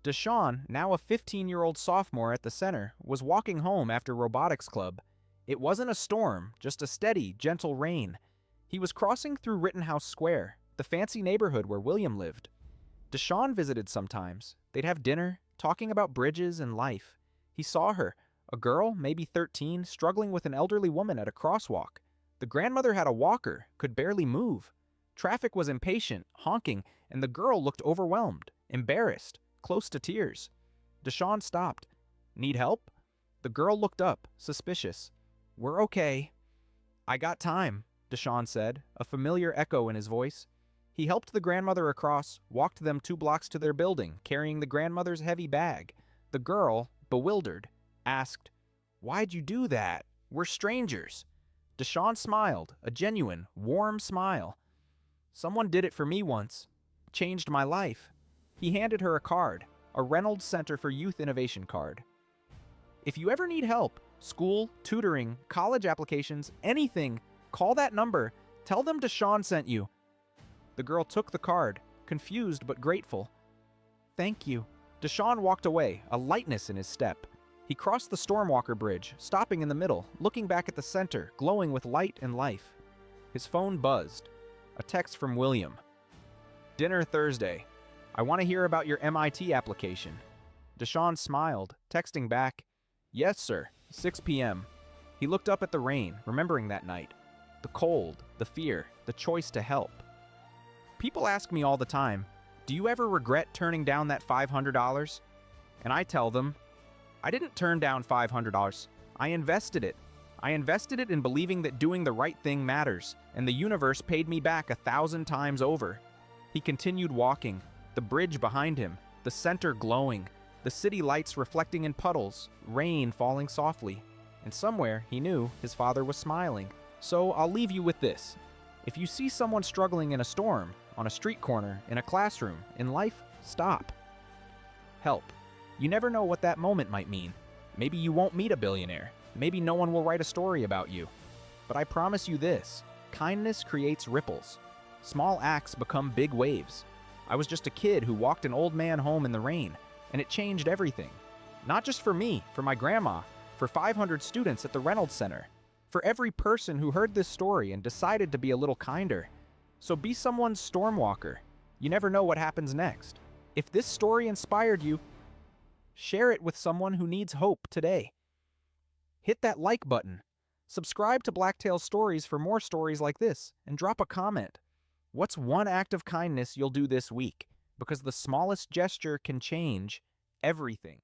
Deshaun, now a 15-year-old sophomore at the center, was walking home after robotics club. It wasn't a storm, just a steady, gentle rain. He was crossing through Rittenhouse Square, the fancy neighborhood where William lived. Deshaun visited sometimes. They'd have dinner, talking about bridges and life. He saw her, a girl, maybe 13, struggling with an elderly woman at a crosswalk. The grandmother had a walker, could barely move. Traffic was impatient, honking, and the girl looked overwhelmed, embarrassed, close to tears. Deshaun stopped. "Need help?" The girl looked up, suspicious. "We're okay." "I got time," Deshaun said, a familiar echo in his voice. He helped the grandmother across, walked them 2 blocks to their building, carrying the grandmother's heavy bag. The girl, bewildered, asked, "Why'd you do that? We're strangers." Deshaun smiled, a genuine, warm smile. "Someone did it for me once. Changed my life." He handed her a card, a Reynolds Center for Youth Innovation card. "If you ever need help, school, tutoring, college applications, anything, call that number. Tell them Deshaun sent you." The girl took the card, confused but grateful. "Thank you." Deshaun walked away, a lightness in his step. He crossed the Stormwalker Bridge, stopping in the middle, looking back at the center, glowing with light and life. His phone buzzed. A text from William. "Dinner Thursday. I want to hear about your MIT application." Deshaun smiled, texting back, "Yes, sir, 6 p.m. He looked up at the rain, remembering that night. The cold, the fear, the choice to help. People ask me all the time, "Do you ever regret turning down that $500? And I tell them, I didn't turn down $500. I invested it. I invested it in believing that doing the right thing matters, and the universe paid me back 1,000 times over." He continued walking, the bridge behind him, the center glowing, the city lights reflecting in puddles, rain falling softly. And somewhere, he knew, his father was smiling. So I'll leave you with this. If you see someone struggling in a storm, on a street corner, in a classroom, in life, stop. Help. You never know what that moment might mean. Maybe you won't meet a billionaire. Maybe no one will write a story about you. But I promise you this, kindness creates ripples. Small acts become big waves. I was just a kid who walked an old man home in the rain, and it changed everything. Not just for me, for my grandma, for 500 students at the Reynolds Center, for every person who heard this story and decided to be a little kinder. So be someone's stormwalker. You never know what happens next. If this story inspired you, share it with someone who needs hope today. Hit that like button. Subscribe to Blacktail Stories for more stories like this, and drop a comment. What's one act of kindness you'll do this week? Because the smallest gesture can change everything.